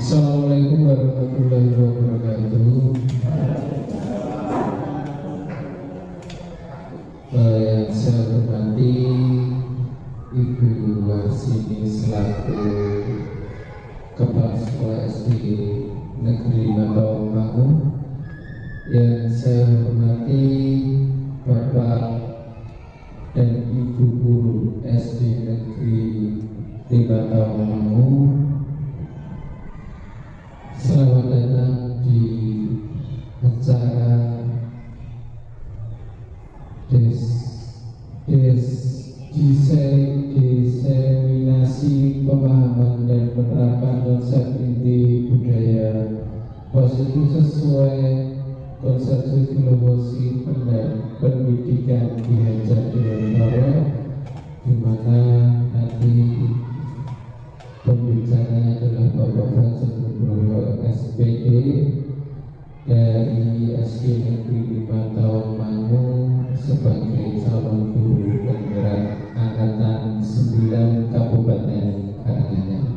Assalamualaikum warahmatullahi wabarakatuh. Yang saya hormati Ibu Warsini selaku Kepala Sekolah SD Negeri Mataumangu, yang saya hormati Bapak dan Ibu Guru SD Negeri di Mataumangu. Selamat datang di acara diseminasi pemahaman dan penerapan konsep inti budaya positif sesuai konsep filosofi pendidikan di Hajar Dewantara, di mana nanti pembicaranya adalah Bapak Fajar Nugroho SPD dari SD Negeri 5 Tawamangu sebagai calon guru penggerak angkatan 9 Kabupaten Karanganyar.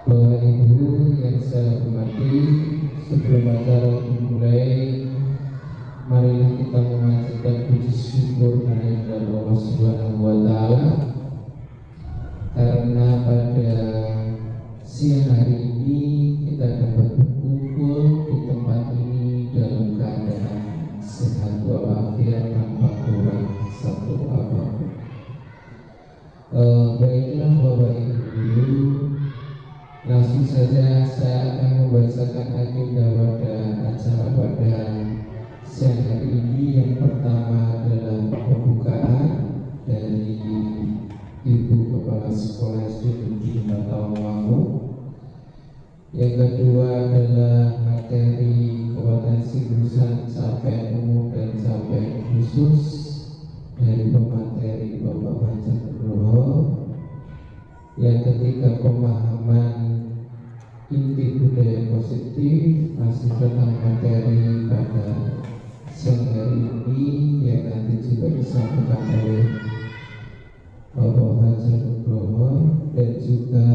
Bapak Ibu yang saya hormati, sebelum acara dimulai, marilah kita memanjatkan puji syukur kehadirat Allah Subhanahu wa Ta'ala, karena pada siang hari ini kita dapat berkumpul di tempat ini dalam keadaan sehat walafiat tanpa kurang satu apapun. Baiklah Bapak Ibu, langsung saja saya akan membacakan agenda pada acara pada siang hari ini. Yang pertama adalah pembukaan dari Ibu Kepala Sekolah SD Negeri Mataumangu. Yang kedua adalah materi kompetensi jurusan capaian umum dan capaian khusus dari pemateri Bapak Fajar Nugroho. Yang ketiga pemahaman inti budaya positif, masih tentang materi pada siang hari ini yang nanti juga disampaikan oleh Bapak Fajar Nugroho. Dan juga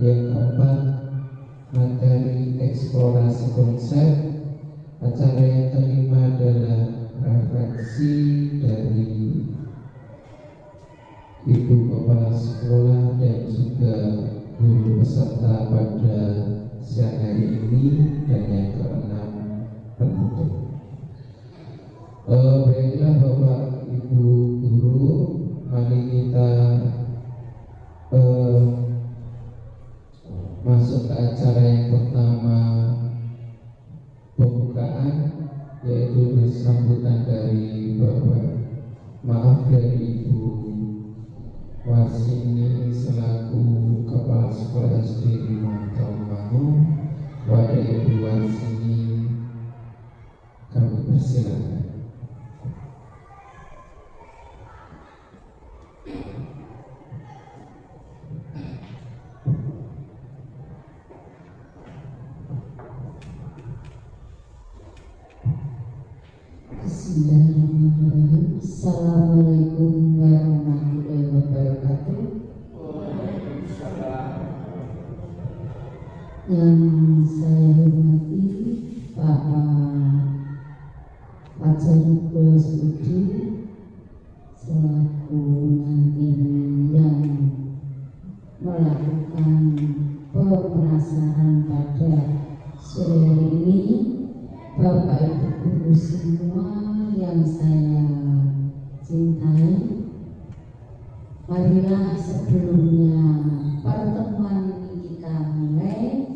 yang keempat materi eksplorasi konsep. Acara yang kelima adalah refleksi dari Ibu Kepala Sekolah dan juga guru peserta pada siang hari ini. Dan yang keenam penutup. Baiklah Bapak Ibu guru, mari kita masuk ke acara yang pertama, pembukaan, yaitu sambutan dari Ibu Warsini selaku Kepala Sekolah SD 5 Tawamangu. Kepada Ibu Warsini kami persilakan. Bismillahirrahmanirrahim. Assalamualaikum warahmatullahi wabarakatuh. Yang saya hormati Pak Fajar Nugroho SPD selaku nanti yang melakukan pemerasan pada sore hari ini, Bapak Ibu guru semua yang saya cintai, marilah sebelumnya pertemuan ini kita mulai,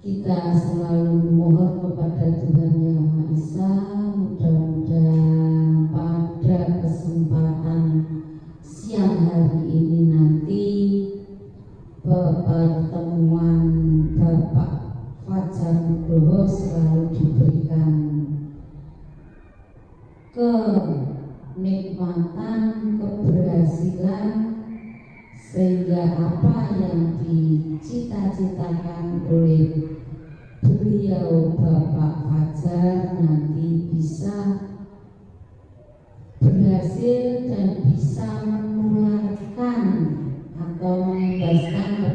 kita selalu mohon kepada Tuhan Yang Maha Esa, mudah-mudahan pada kesempatan siang hari ini nanti pertemuan Bapak Fajar Nugroho selalu diberikan kenikmatan, keberhasilan, sehingga apa yang dicita-citakan oleh beliau Bapak Fajar nanti bisa berhasil dan bisa menularkan atau mengimbaskan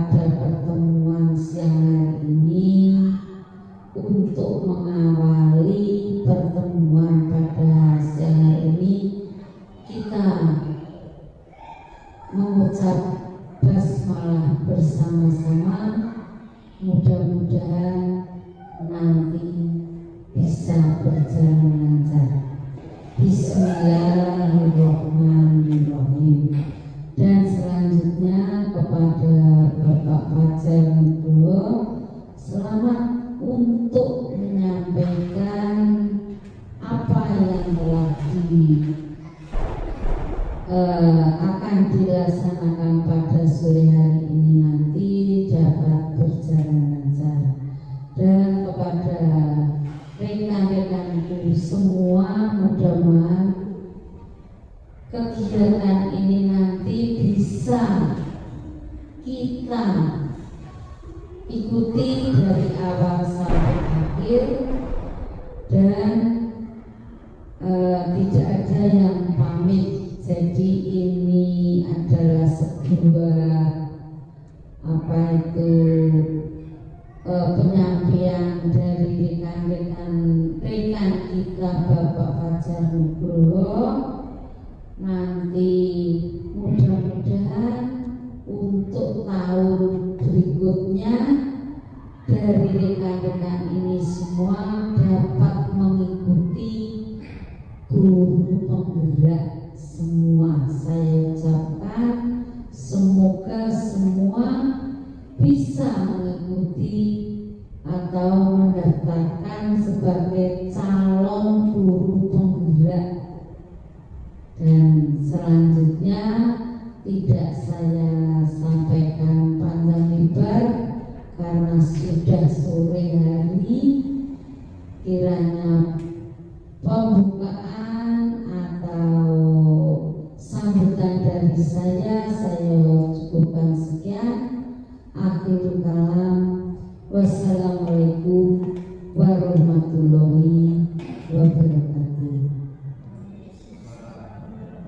pada pertemuan siang hari ini untuk mengawali pertemuan pada siang hari ini, kita mengucap basmalah bersama-sama. Mudah-mudahan nanti bisa berjalan lancar. Bismillahirrahmanirrahim. Dan selanjutnya kepada Bapak Fajar Nugroho, selamat untuk menyampaikan apa yang telah akan dilaksanakan pada sore hari ini nanti dapat berjalan lancar. Dan kepada rekan-rekanku semua, mudah-mudahan kegiatan ini nanti bisa kita ikuti dari awal sampai akhir dan tidak ada yang pamit. Jadi ini adalah sebuah penyampaian dari rekan kita Bapak Fajar Nugroho. Nanti mudah-mudahan untuk tahun berikutnya dari rekan-rekan ini semua dapat mengikuti guru penggerak semua. Saya ucapkan semoga semua bisa mengikuti atau mendaftarkan sebagai calon guru penggerak. Dan selanjutnya tidak saya sampaikan panjang lebar karena sudah sore hari. Kiranya pembukaan atau sambutan dari saya cukupkan sekian. Akhirul kalam, wassalamualaikum warahmatullahi wabarakatuh.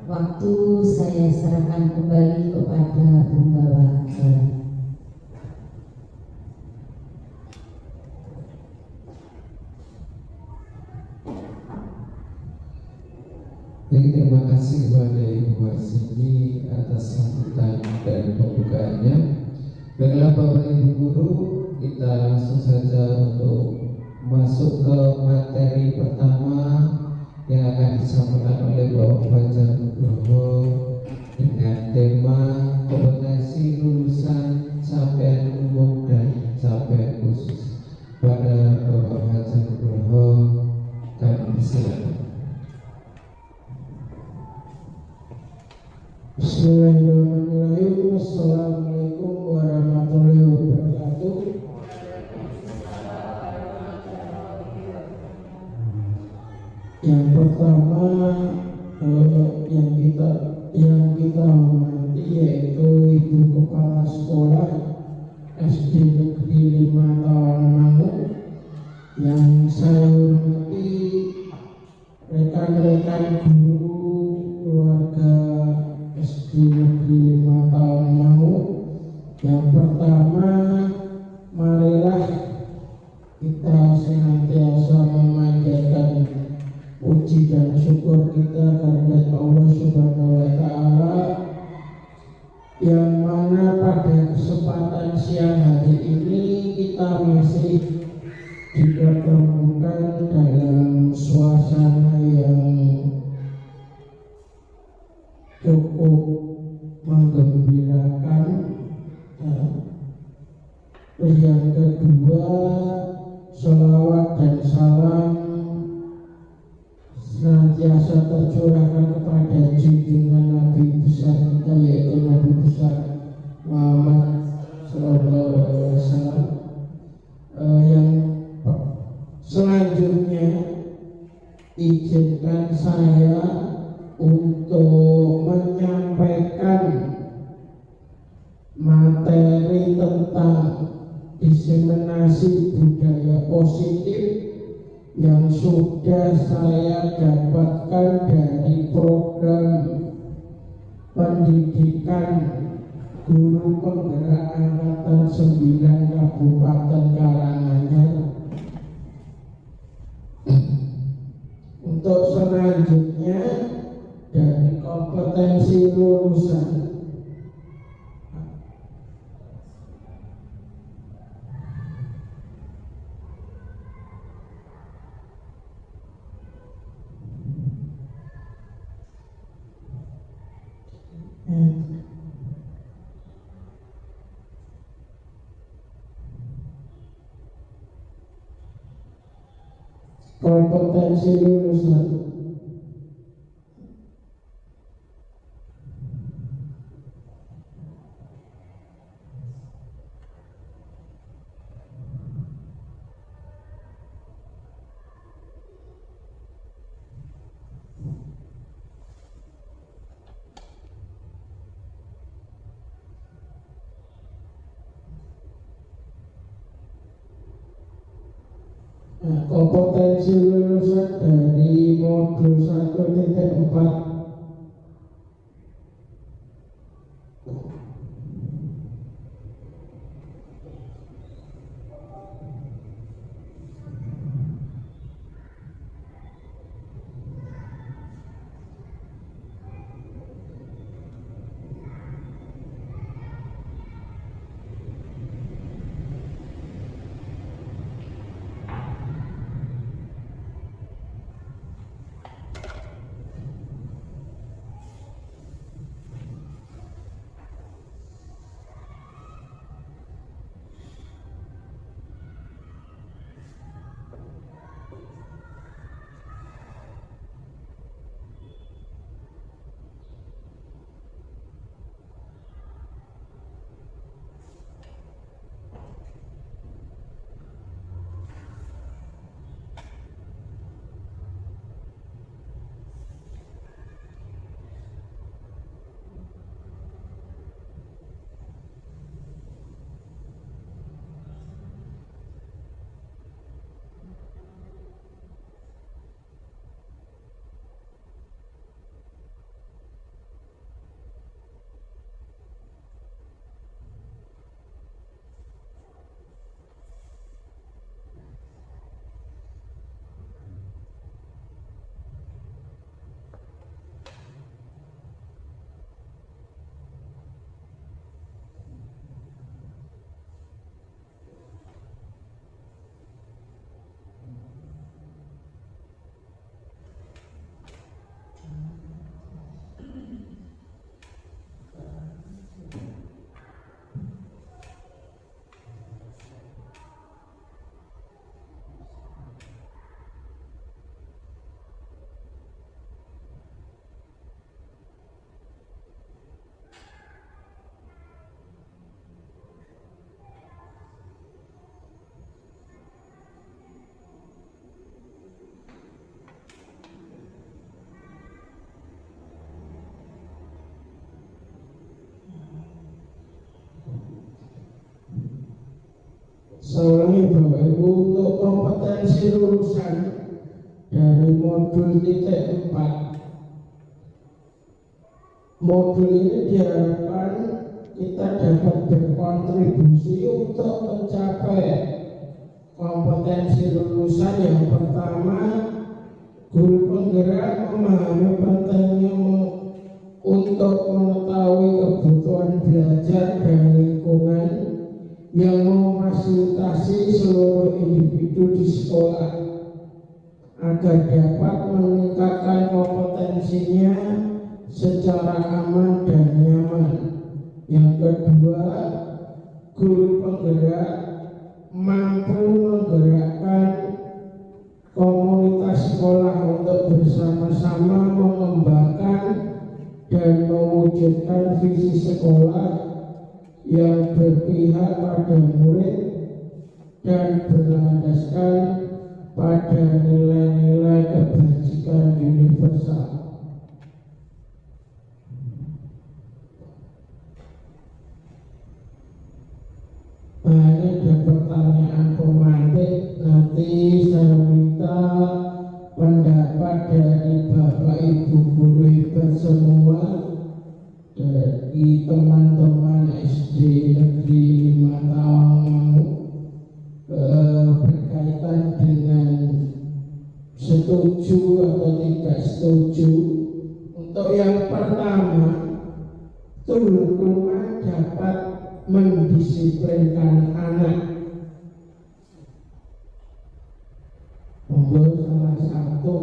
Waktu saya serahkan kembali kepada pembawa acara. Terima kasih kepada Ibu Warsini atas sambutan dan pembukaannya. Baiklah Bapak Ibu Guru, kita langsung saja untuk masuk ke materi pertama yang akan disampaikan oleh Bapak Fajar Nugroho dengan tema kompetensi lulusan capaian umum dan capaian khusus. Pada Bapak Fajar Nugroho, kami silakan. Bismillahirrahmanirrahim. Assalamualaikum warahmatullahi wabarakatuh. Yang pertama yang kita hormati yaitu Ibu Kepala Sekolah SD Negeri 5 Tawangangu, yang saya hormati rekan-rekan guru keluarga SD Negeri 5 Tawangangu. Yang pertama, marilah kita senantiasa memanjatkan puji dan syukur kita kehadirat Allah Subhanahu wa Ta'ala, yang mana pada kesempatan siang hari ini kita masih dipertemukan dalam suasana yang cukup menggembirakan. Yang kedua, sholawat dan salam senantiasa tercurahkan kepada junjungan Nabi besar kita, yaitu Nabi besar Muhammad Sallallahu Alaihi Wasallam. Yang selanjutnya, izinkan saya untuk menyampaikan materi tentang diseminasi budaya positif yang sudah saya dapatkan dari program pendidikan Guru Penggerak Angkatan 9 Kabupaten Karanganyar. Untuk selanjutnya dari kompetensi lulusan, kompetensi lulusan. Kompetensi lulusan dari modul 1.4. Seorang Bapak Ibu, untuk kompetensi lulusan dari modul 4. Modul ini diharapkan kita dapat berkontribusi untuk mencapai kompetensi lulusan. Yang pertama, guru penggerak memahami pentingnya untuk mengetahui kebutuhan belajar dan lingkungan yang memfasilitasi seluruh individu di sekolah agar dapat meningkatkan kompetensinya secara aman dan nyaman. Yang kedua, guru penggerak mampu menggerakkan komunitas sekolah untuk bersama-sama mengembangkan dan mewujudkan visi sekolah yang berpihak pada murid dan berlandaskan pada nilai-nilai kebajikan universal. Ini ada pertanyaan pemantik. Nanti saya minta pendapat dari Bapak Ibu guru hebat semua, dari teman-teman mendisiplinkan anak. Monggo salah satu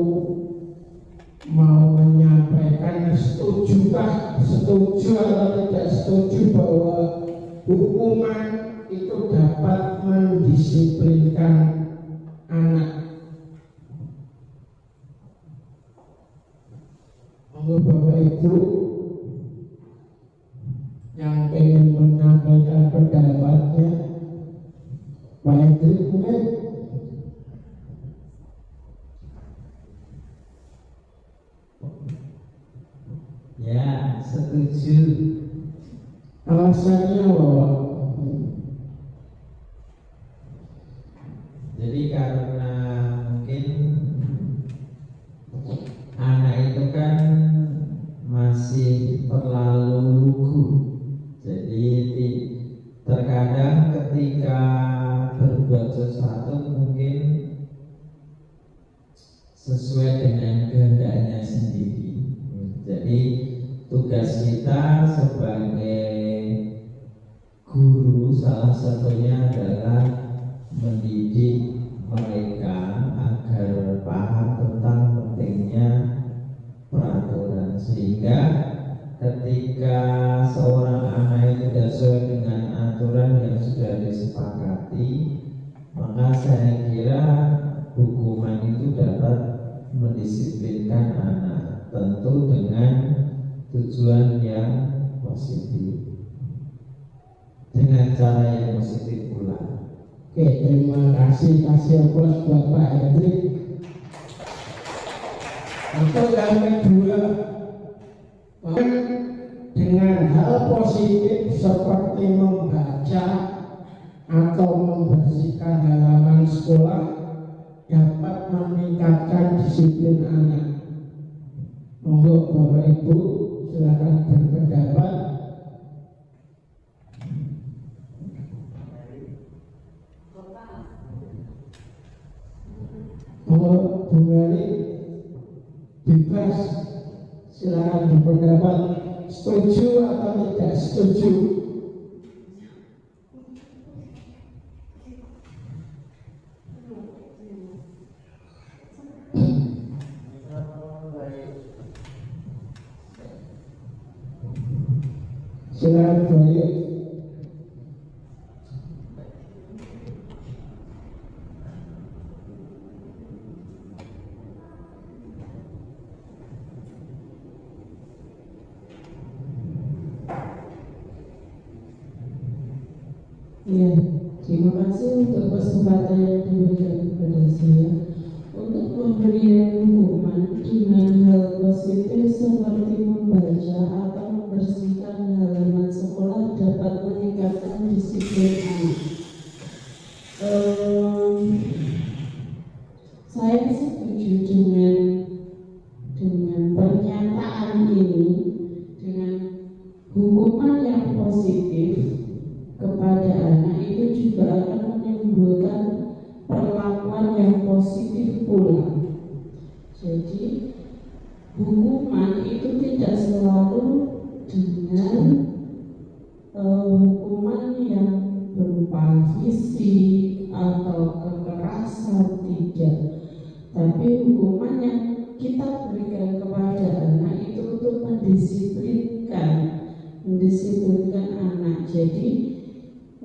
mau menyampaikan setuju atau tidak setuju bahwa hukuman itu dapat mendisiplinkan anak. Monggo Bapak Ibu yang ingin menyampaikan pendapatnya, Pak Hendrik mungkin. Ya, setuju. Alasannya bahwa Jadi karena mungkin anak itu kan masih terlalu lugu. Jadi terkadang ketika berbuat sesuatu mungkin sesuai dengan kehendaknya sendiri. Jadi tugas kita sebagai guru salah satunya adalah mendidik mereka agar paham tentang pentingnya peraturan, sehingga ketika seorang anak itu tidak sesuai dengan aturan yang sudah disepakati, maka saya kira hukuman itu dapat mendisiplinkan anak, tentu dengan tujuan yang positif, dengan cara yang positif pula. oke, terima kasih aplaus buat Pak Hendrik. Untuk yang kedua, dengan hal positif seperti membaca atau membersihkan halaman sekolah dapat meningkatkan disiplin anak. Monggo Bapak Ibu silakan berpendapat. Monggo Bu Meli bebas silakan berpendapat, setuju atau tidak setuju. Silakan Bayu. Ya, terima kasih untuk kesempatan yang diberikan kepada saya untuk memberikan hukuman dengan hal positif seperti membaca atau membersihkan halaman sekolah dapat meningkatkan disiplin anak. Saya setuju dengan pernyataan ini, dengan hukuman yang positif kepada anak itu juga akan menimbulkan perlakuan yang positif pula. Jadi hukuman itu tidak selalu dengan hukuman yang berupa fisik atau kekerasan, tidak. Tapi hukuman yang kita berikan kepada anak itu untuk mendisiplinkan anak. Jadi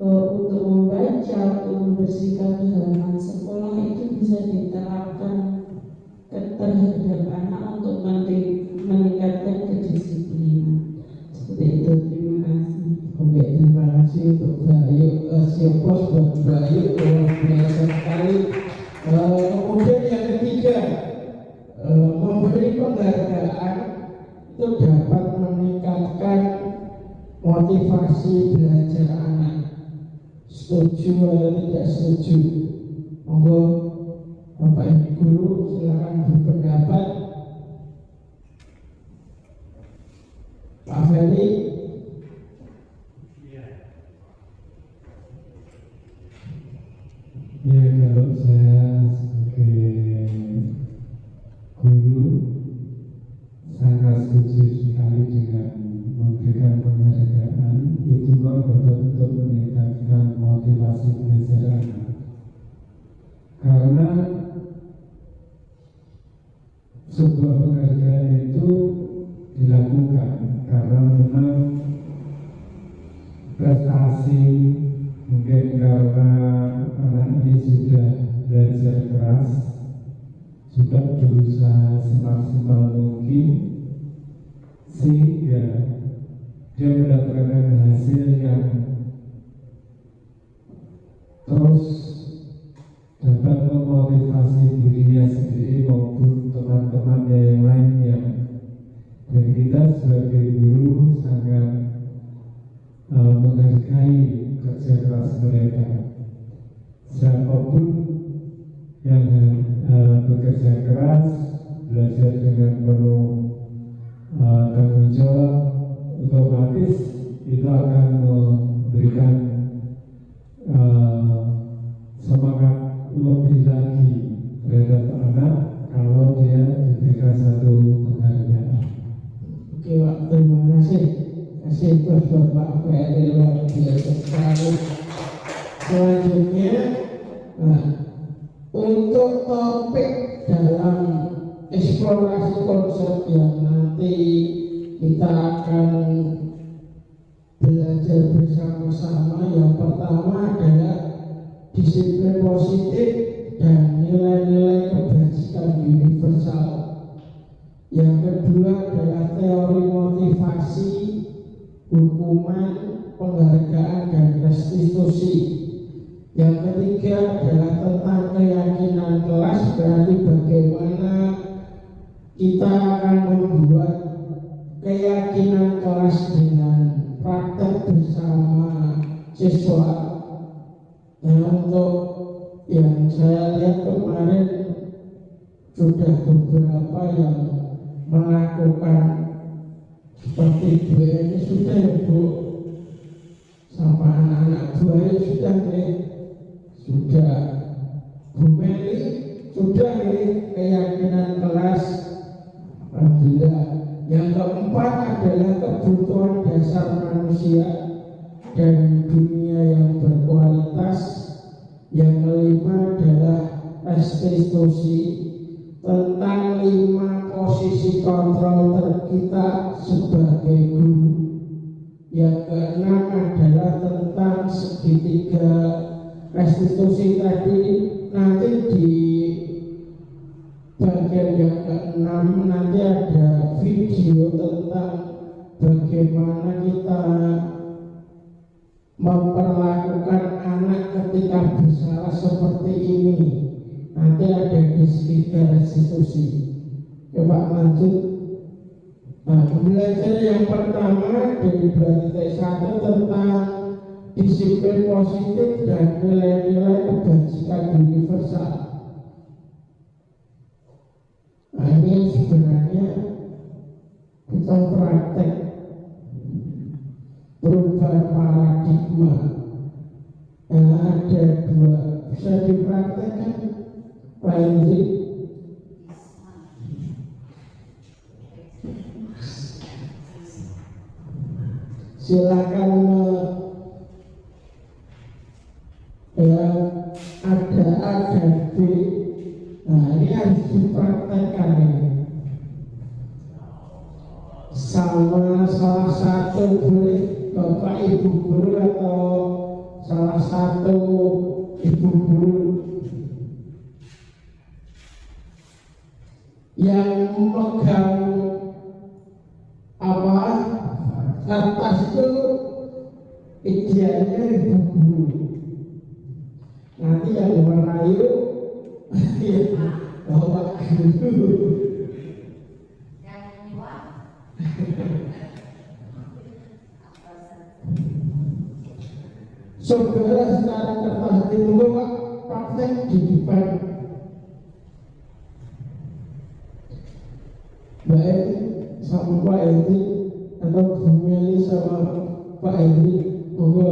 untuk membaca, untuk membersihkan halaman sekolah itu bisa diterapkan terhadap anak untuk meningkatkan kedisiplinan. Seperti itu, terima kasih. Oke, terima kasih untuk Bayu. Siapos buat Bayu, biasa sekali. Kemudian yang ketiga, memberi penghargaan itu dapat meningkatkan motivasi belajar anak. Setuju atau tidak setuju? Monggo Bapak Ibu guru silakan berpendapat. Pak Feli. Ya, kalau saya sebagai guru sangat setuju sekali dengan memberikan penghargaan. Itu betul-betul juga berusaha semaksimal mungkin sehingga dia mendapatkan hasil yang terus dapat memotivasi dirinya sendiri maupun teman-temannya yang lainnya. Dan kita sebagai guru sangat menghargai kerja keras mereka. Siapapun yang bekerja keras, belajar dengan penuh tanggung jawab, otomatis itu akan memberikan semangat lebih lagi terhadap anak kalau dia diberikan satu penghargaan. Oke Pak, terima kasih. Kasih buat Bapak PRD luar biasa sekali. Selanjutnya, untuk topik dalam eksplorasi konsep yang nanti kita akan belajar bersama-sama, yang pertama adalah disiplin positif dan nilai-nilai kebajikan universal. Yang kedua adalah teori motivasi, hukuman, penghargaan, dan restitusi. Yang ketiga adalah tentang keyakinan kelas, berarti bagaimana kita akan membuat keyakinan kelas dengan praktek bersama siswa. Nah, untuk yang saya lihat kemarin sudah beberapa yang melakukan seperti Bu ini sudah ya Bu, sama anak-anak Bu ini sudah Bu Meli sudah nih keyakinan kelas. Alhamdulillah. Yang keempat adalah kebutuhan dasar manusia dan dunia yang berkualitas. Yang kelima adalah restitusi, tentang 5 posisi kontrol kita sebagai guru. Yang keenam adalah tentang segitiga restitusi tadi. Nanti di bagian yang keenam nanti ada video tentang bagaimana kita memperlakukan anak ketika bersalah seperti ini. Nanti ada di segitiga restitusi. Coba lanjut. Nah, belajar yang pertama dari T1 tentang disiplin positif dan nilai-nilai kebajikan universal. Nah, ini sebenarnya kita praktek perubahan paradigma. Ada 2 bisa dipraktekkan. Pak Hendri, silakan. Ya, ada A dan B. Nah, ini harus dipraktekkan ini. Sama salah satu boleh Bapak Ibu guru atau salah satu Ibu guru yang memegang kertas itu, idealnya Ibu guru. Nanti yang merayu Bapak guru. Saudara secara kertas itu praktek di depan. Baik sama Pak Hendri atau Bu Meli sama Pak Hendri, monggo.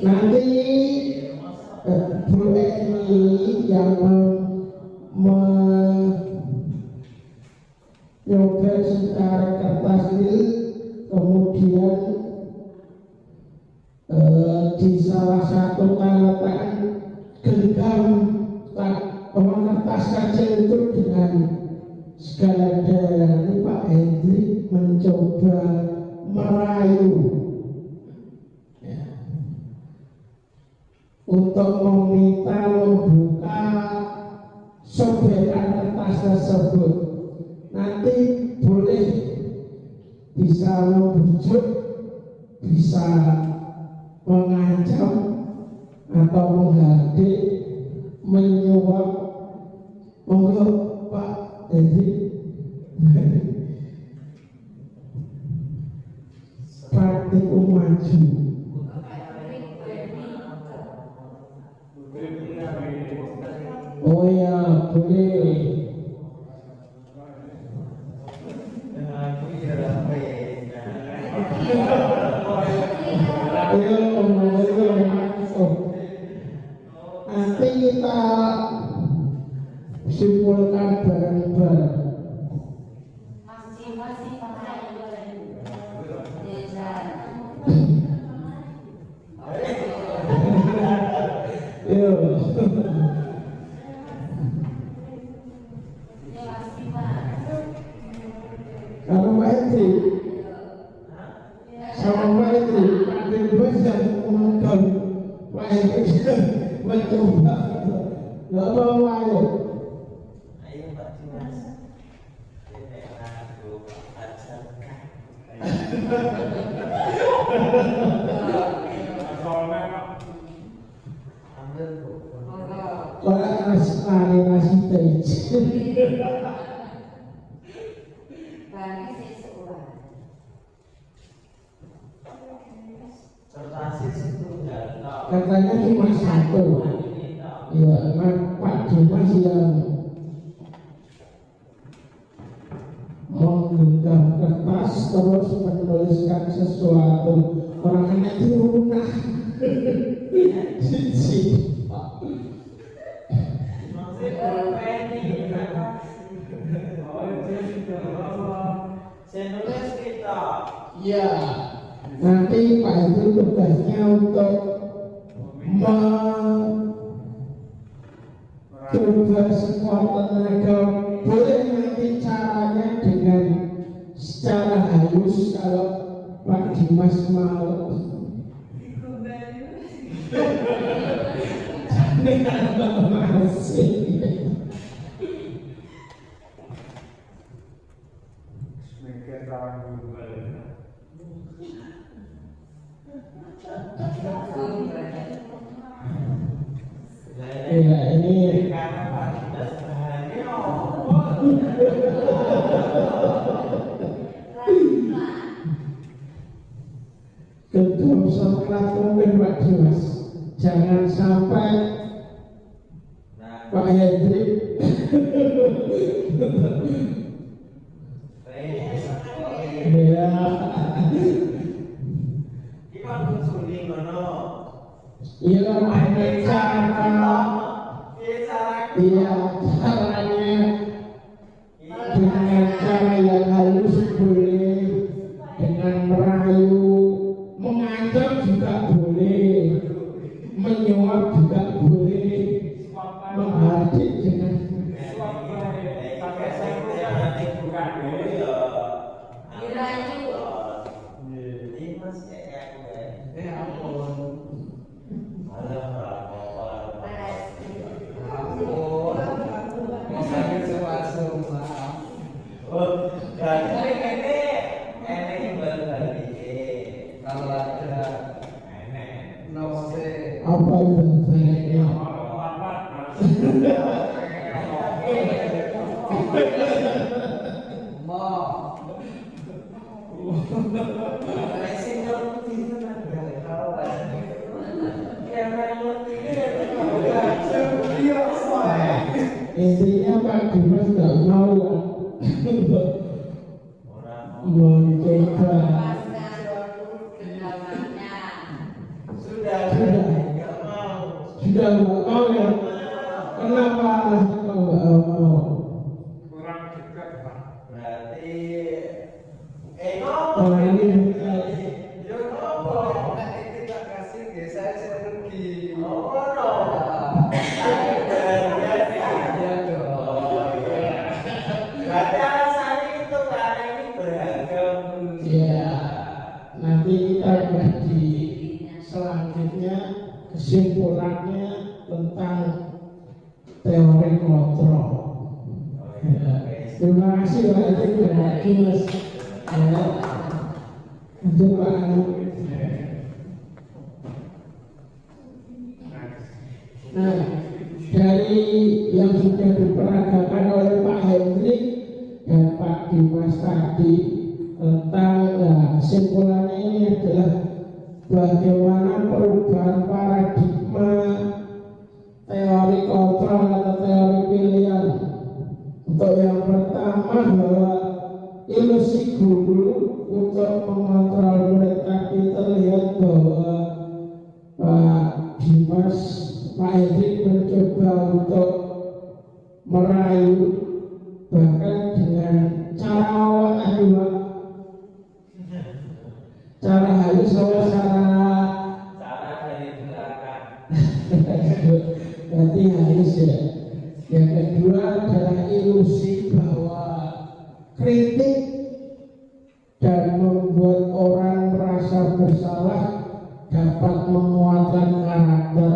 Nanti Bu Eni yang mencoba secara kertas ini, kemudian di salah satu letakkan genggam kertas kecil itu dengan segala daya. Ini Pak Hendri mencoba merayu untuk meminta sobekan kertas tersebut nanti boleh bisa membujuk, bisa mengancam atau menghardik, menyuap. Monggo Pak Edi praktikum maju. Oh ya, boleh. Nanti kita simpulkan bareng-bareng. Kalau Pak Edi sama Pak Edi bebas dan menonton Pak Edi mencoba nggak mau ayo Pak Dimas ini aku ajarkan orang nasi teh katanya cuma satu. Ya, Pak Dimas yang menggenggam kertas terus menuliskan sesuatu. Orang anak itu lunah. Ya, nanti Pak itu tugasnya untuk coba sekuat tenaga. Boleh nanti caranya dengan secara halus kalau Pak Dimas mau. Ya ini kedua soklat mungkin Pak Dimas, jangan sampai Pak Hendrik ya iya caranya dengan cara yang halus boleh, dengan merayu, mengancam juga boleh, menyuap juga boleh, menghardik dengan apa yang baiknya. Intinya Pak Dimas nggak mau mencoba. Sudah nggak mau ya? Kenapa alasan kau nggak mau? kurang dekat Pak. Berarti Orang ini ya nanti kita bagi selanjutnya kesimpulannya tentang teori kontrol. kasih Pak Edik berbagi Mas. Lanjut Pak. Nah, dari yang sudah diperagakan oleh Pak Hendrik dan Pak Dimas tadi tentang kesimpulannya ini adalah bagaimana perubahan paradigma teori kontrol atau teori pilihan. Untuk yang pertama bahwa ilusi guru untuk mengontrol murid tadi terlihat bahwa Pak Dimas, Pak Hendrik mencoba untuk merayu bahkan dengan cara halus sama cara dari belakang. berarti halus ya. Yang kedua adalah ilusi bahwa kritik dan membuat orang merasa bersalah dapat menguatkan karakter.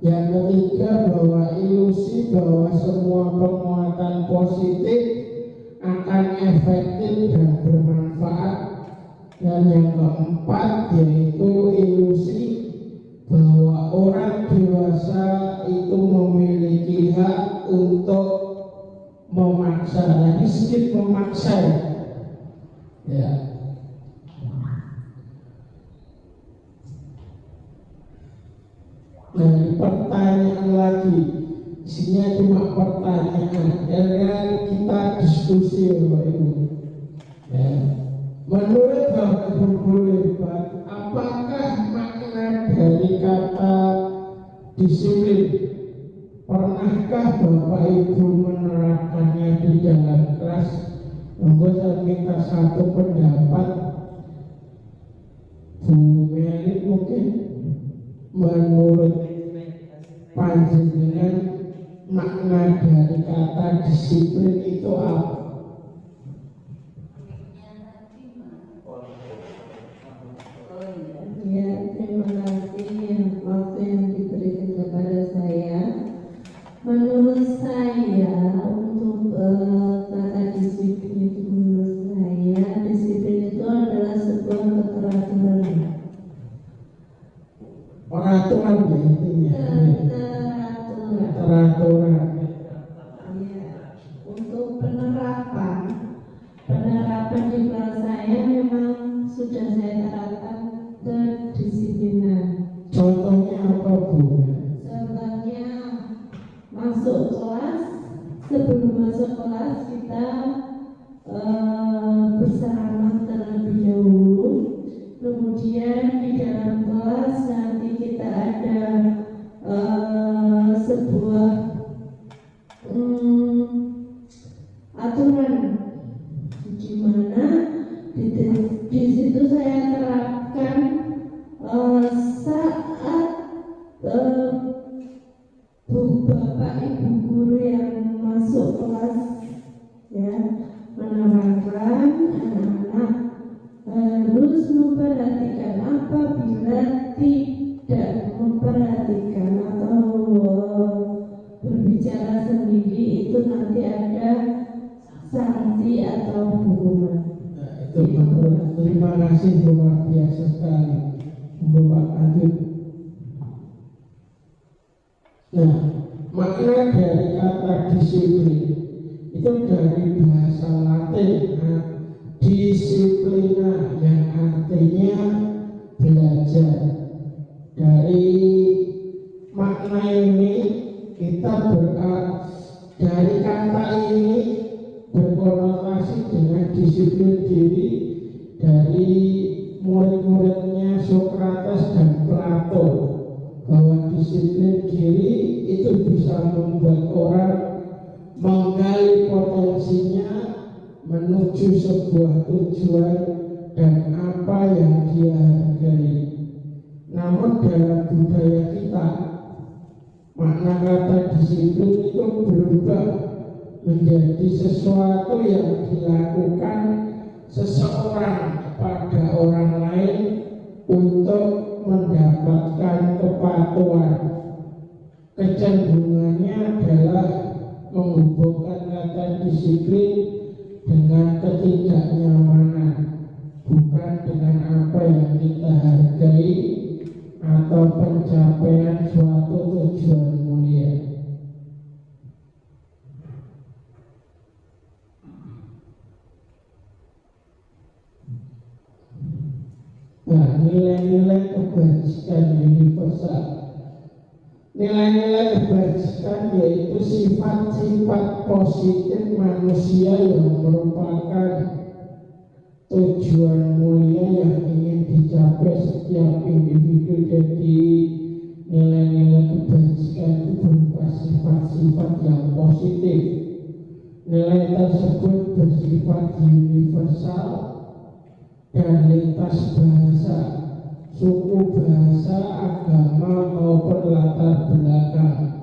Yang ketiga bahwa ilusi bahwa semua penguatan positif akan efektif dan bermanfaat. Dan yang keempat yaitu ilusi bahwa orang dewasa itu memiliki hak untuk memaksa, jadi sedikit memaksa ya. Nah, pertanyaan lagi, isinya cuma pertanyaan, dan kita diskusi Bapak Ibu. Ya. Menurut Bapak Ibu boleh, apakah makna dari kata disiplin? Pernahkah Bapak Ibu menerapkannya di dalam kelas? Monggo saya minta satu pendapat. Bu Meli mungkin menurut panjenengan makna dari kata disiplin itu apa? Ya, terima kasih waktu yang diberikan kepada saya. Menurut saya untuk kata disiplin itu, menurut saya disiplin itu adalah sebuah keteraturan. Peraturan ya intinya. Keteraturan. Ya, untuk penerapan di kelas saya memang sudah saya terapkan kedisiplinan. Contohnya apa Bu? Contohnya masuk kelas, sebelum masuk kelas kita bersalaman terlebih dahulu. Kemudian di dalam kelas nanti kita ada sebuah aturan di mana di situ saya terapkan saat Bapak Ibu guru yang masuk kelas ya menerangkan anak-anak harus memperhatikan. Apabila tidak memperhatikan atau berbicara sendiri itu nanti ada sanksi atau hukuman. Nah, itu terima kasih luar biasa sekali Bapak lanjut. Nah, makna dari kata disiplin itu dari bahasa Latin disiplina yang artinya belajar. Dari makna ini kita dari kata ini berkonotasi dengan disiplin diri dari murid-muridnya Sokrates dan Plato, bahwa disiplin diri itu bisa membuat orang menggali potensinya menuju sebuah tujuan dan apa yang dia hargai. Namun dalam budaya kita makna kata disiplin itu berubah menjadi sesuatu yang dilakukan seseorang pada orang lain untuk mendapatkan kepatuhan. Kecenderungannya adalah menghubungkan kata disiplin bukan dengan apa yang kita hargai atau pencapaian suatu tujuan mulia. Nah, nilai-nilai kebajikan universal. Nilai-nilai kebajikan yaitu sifat-sifat positif manusia yang merupakan tujuan mulia yang ingin dicapai setiap individu. Jadi nilai-nilai kebajikan itu berupa sifat-sifat yang positif. Nilai tersebut bersifat universal dan lintas bahasa, suku, bahasa, agama maupun latar belakang.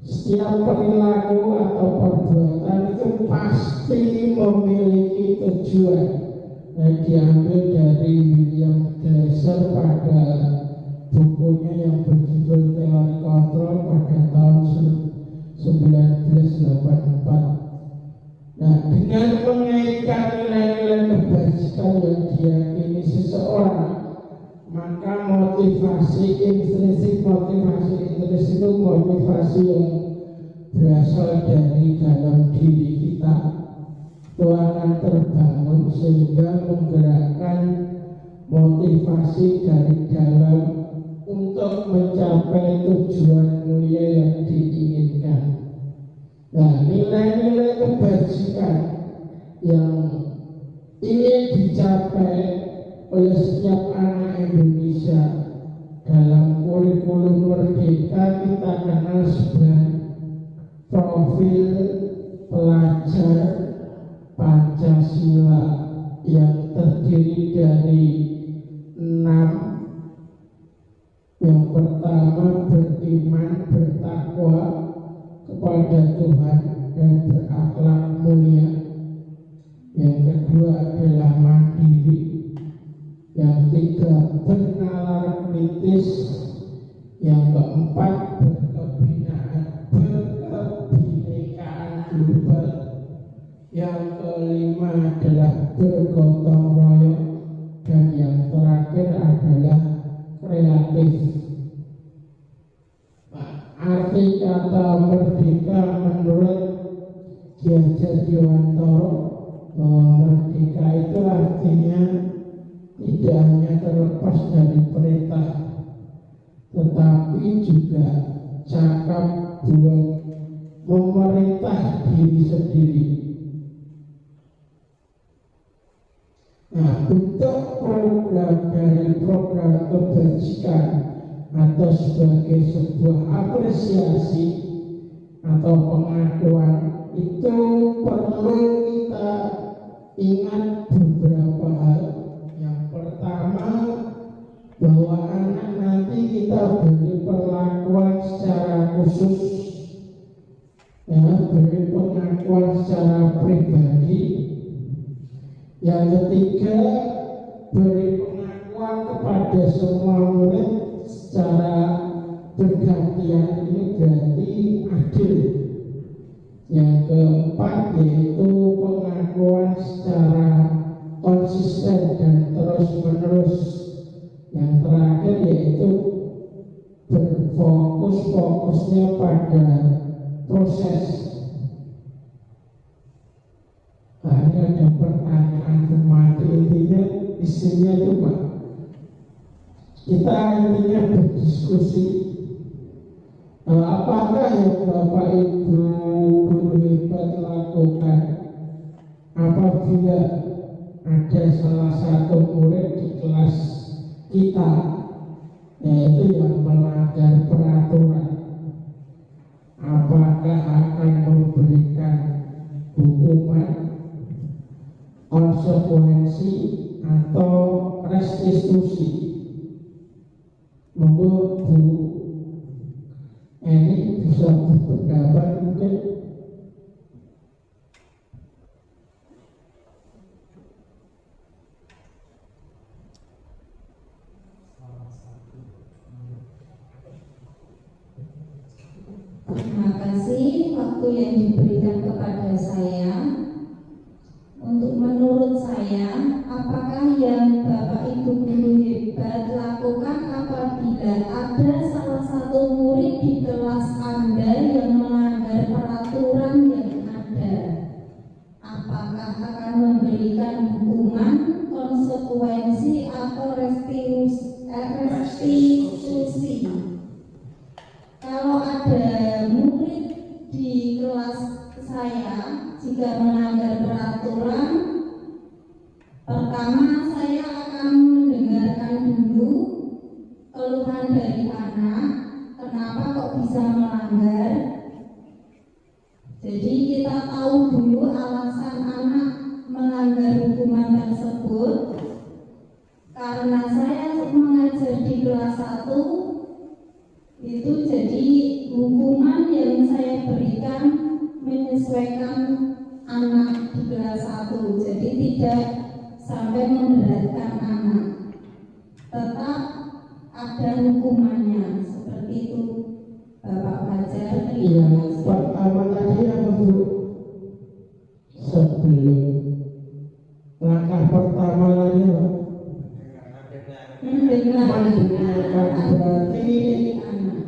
Setiap perilaku atau perbuatan itu pasti memiliki tujuan. Diambil dari William Glasser pada bukunya yang berjudul Teori Kontrol pada tahun 1984. Nah, dengan mengaitkan nilai-nilai kebajikan yang diyakini seseorang, maka motivasi intrinsik itu motivasi yang berasal dari dalam diri kita itu akan terbangun sehingga menggerakkan motivasi dari dalam untuk mencapai tujuan mulia yang diinginkan. Nah, nilai-nilai kebajikan yang ingin dicapai oleh setiap anak Indonesia dalam kurikulum Merdeka kita kenal sebagai profil pelajar Pancasila yang terdiri dari 6. Yang pertama, beriman, bertakwa kepada Tuhan dan berakhlak mulia. Yang kedua adalah mandiri. Yang tiga, bernalar kritis. Yang keempat, berkebinekaan global. Yang kelima adalah bergotong royong. Dan yang terakhir adalah kreatif. Arti kata merdeka menurut Ki Hajar Dewantara bahwa merdeka itu artinya tidak hanya terlepas dari perintah, tetapi juga cakap buat memerintah diri sendiri. Nah, bentuk program dari program kebajikan atau sebagai sebuah apresiasi atau pengakuan itu perlu kita ingat beberapa hal. Yang pertama, bahwa anak nanti kita beri perlakuan secara khusus, beri pengakuan secara pribadi. Yang ketiga, beri pengakuan kepada semua murid secara bergantian, ini berarti adil. Yang keempat yaitu pengakuan secara konsisten dan terus menerus. Yang terakhir yaitu fokusnya pada proses. Nah, ini ada pertanyaan formatif, intinya isinya cuma kita intinya berdiskusi apakah yang Bapak Ibu guru hebat lakukan apabila ada salah satu murid di kelas kita yaitu yang melanggar peraturan, apakah akan memberikan hukuman, konsekuensi atau restitusi. Monggo Bu Eni bisa berpendapat mungkin. Terima kasih waktu yang diberikan kepada saya. Untuk menurut saya, apa konsekuensi atau restitusi. Kalau ada murid di kelas saya jika melanggar peraturan, pertama saya akan mendengarkan dulu keluhan dari anak, kenapa kok bisa melanggar. Jadi kita tahu dulu alasan anak melanggar hukuman tersebut. Karena saya mengajar di kelas 1, itu jadi hukuman yang saya berikan menyesuaikan anak di kelas 1. Jadi tidak sampai memberatkan anak, tetap ada hukumannya. Seperti itu Bapak Fajar. Iya, pertama tadi apa Bu? Sebelum langkah pertama tadi apa? Mendengarkan, berarti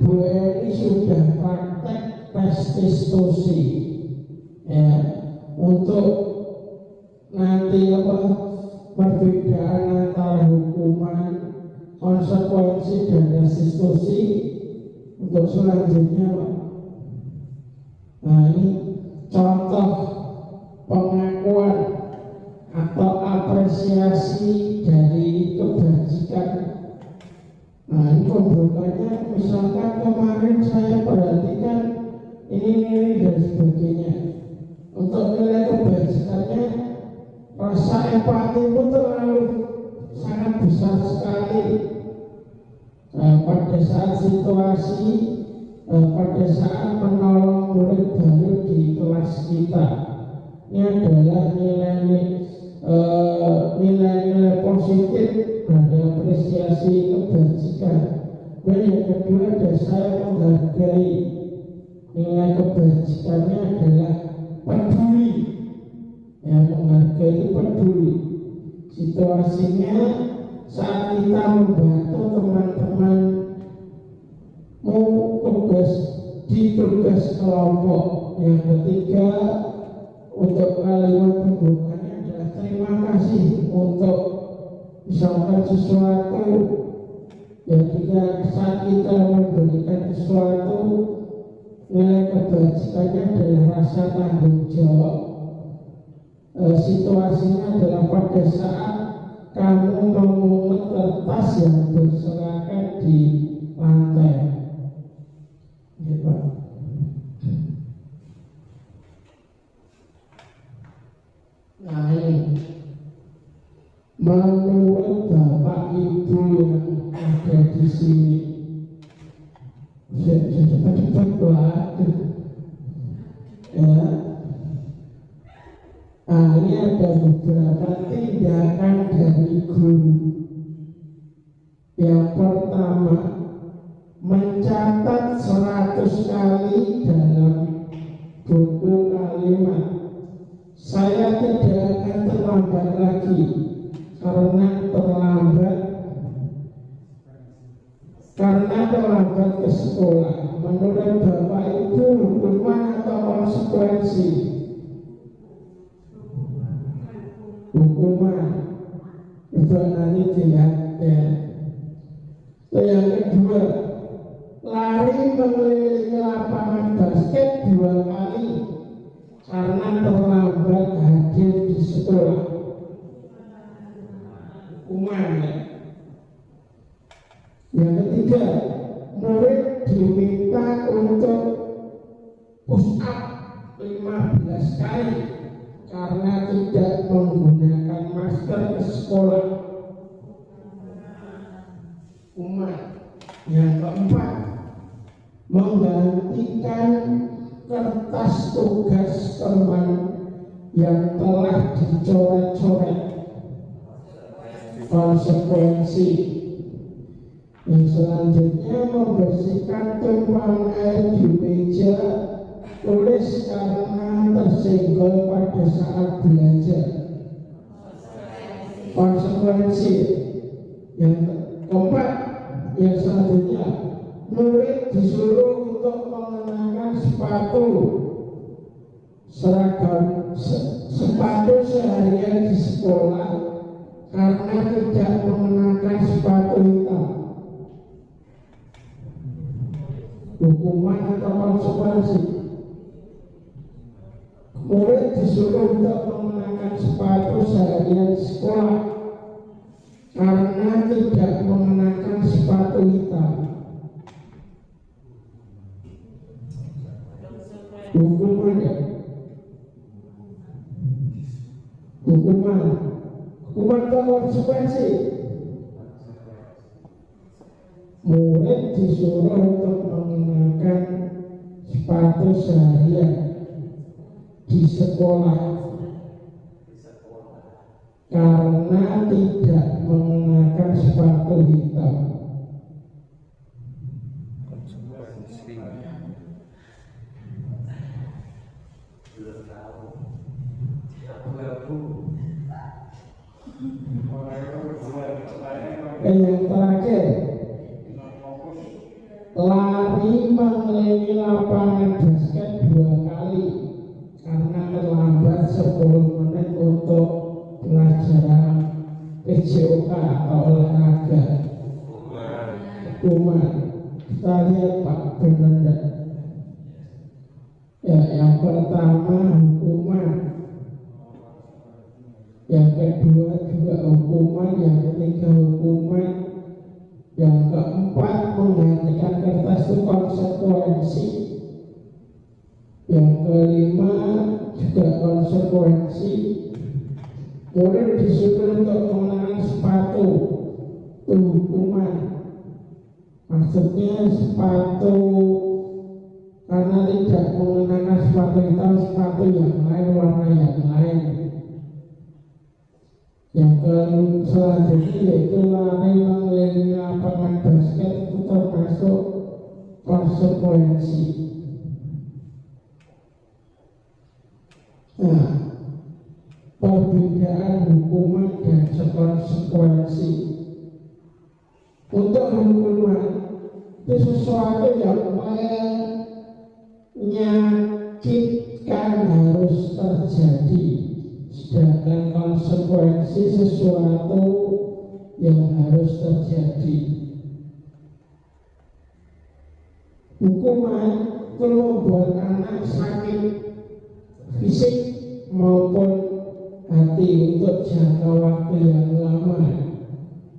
Bu Eni sudah praktek restitusi ya, untuk nanti apa perbedaan antara hukuman, konsekuensi dan restitusi untuk selanjutnya Pak. Nah ini contoh pengakuan atau apresiasi dari kebajikan. Nah ini pembukaannya, misalkan kemarin saya perhatikan ini dan sebagainya. Untuk nilai kebajikannya, rasa empati itu terlalu sangat besar sekali. Pada saat situasi, pada saat menolong murid baru di kelas kita, ini adalah nilai-nilai positif dari apresiasi kebajikan. Dan yang kedua adalah saya menghargai nilai kebajikannya adalah peduli. Yang menghargai itu peduli. Situasinya saat kita membantu teman-teman mau tugas kelompok. Yang ketiga untuk kalimat pembukaannya adalah terima kasih untuk misalkan sesuatu. Ketika saat kita memberikan sesuatu, nilai kebajikannya adalah rasa tanggung jawab. Situasinya adalah pada saat kamu memungut kertas yang berserakan di lantai. Ya, Pak. Nah ini menurut Bapak Ibu yang ada di sini, cepat-cepat waduh. Ya. Nah, ini ada beberapa tindakan dari guru. Yang pertama, mencatat 100 kali dalam buku kalimat. Saya tidak akan terlambat lagi, karena terlambat ke sekolah. Menurut Bapak Ibu, hukuman atau konsekuensi? Hukuman. Itu nanti dilihat ya. Yang kedua, lari mengelilingi lapangan basket 2 kali karena terlambat hadir di sekolah. Hukuman ya. Yang ketiga, murid diminta untuk push up 15 kali karena tidak menggunakan masker ke sekolah. Hukuman. Yang keempat, menggantikan kertas tugas teman yang telah dicoret-coret. Konsekuensi. Yang selanjutnya, membersihkan tumpahan air di meja tulis karena tersenggol pada saat belajar. Konsekuensi. Yang keempat, yang selanjutnya, murid disuruh untuk mengenakan sepatu seragam sepatu seharian di sekolah karena tidak mengenakan sepatu hitam. Hukuman atau konsekuensi. Murid disuruh untuk mengenakan sepatu seharian sekolah karena tidak mengenakan sepatu hitam. Hukuman ya? Hukuman atau konsekuensi. Murid disuruh untuk mengenakan sepatu seharian di sekolah karena tidak mengenakan sepatu hitam. Yang terakhir, lari mengelilingi lapangan basket 2 kali karena terlambat 10 menit untuk pelajaran PJOK atau olahraga. Hukuman. Kita lihat Pak Benanda. Ya, yang pertama hukuman, yang kedua juga hukuman, yang ketiga hukuman, yang keempat menggantikan kertas itu konsekuensi, yang kelima juga konsekuensi. Murid disuruh untuk mengenakan sepatu, itu hukuman. Maksudnya sepatu karena tidak mengenakan sepatu hitam, sepatu yang lain, warna yang lain. Yang selanjutnya yaitu lari mengelilingi lapangan basket, itu termasuk konsekuensi. Nah, perbedaan hukuman dan konsekuensi. Untuk hukuman itu sesuatu yang menyakitkan harus terjadi, sedangkan konsekuensi sesuatu yang harus terjadi. Hukuman itu membuat anak sakit fisik maupun hati untuk jangka waktu yang lama.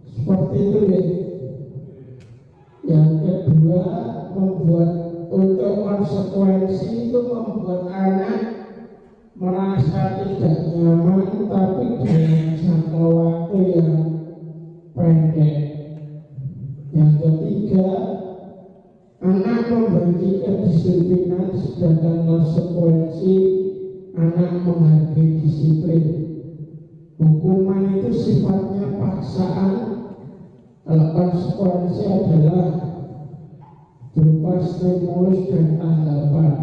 Seperti itu ya. Yang kedua, membuat untuk konsekuensi itu membuat anak merasa tidak nyaman tapi dalam jangka waktu yang pendek. Yang ketiga, anak membenci kedisiplinan, sedangkan konsekuensi anak menghargai disiplin. Hukuman itu sifatnya paksaan, kalau konsekuensi adalah berupa stimulus dan tanggapan.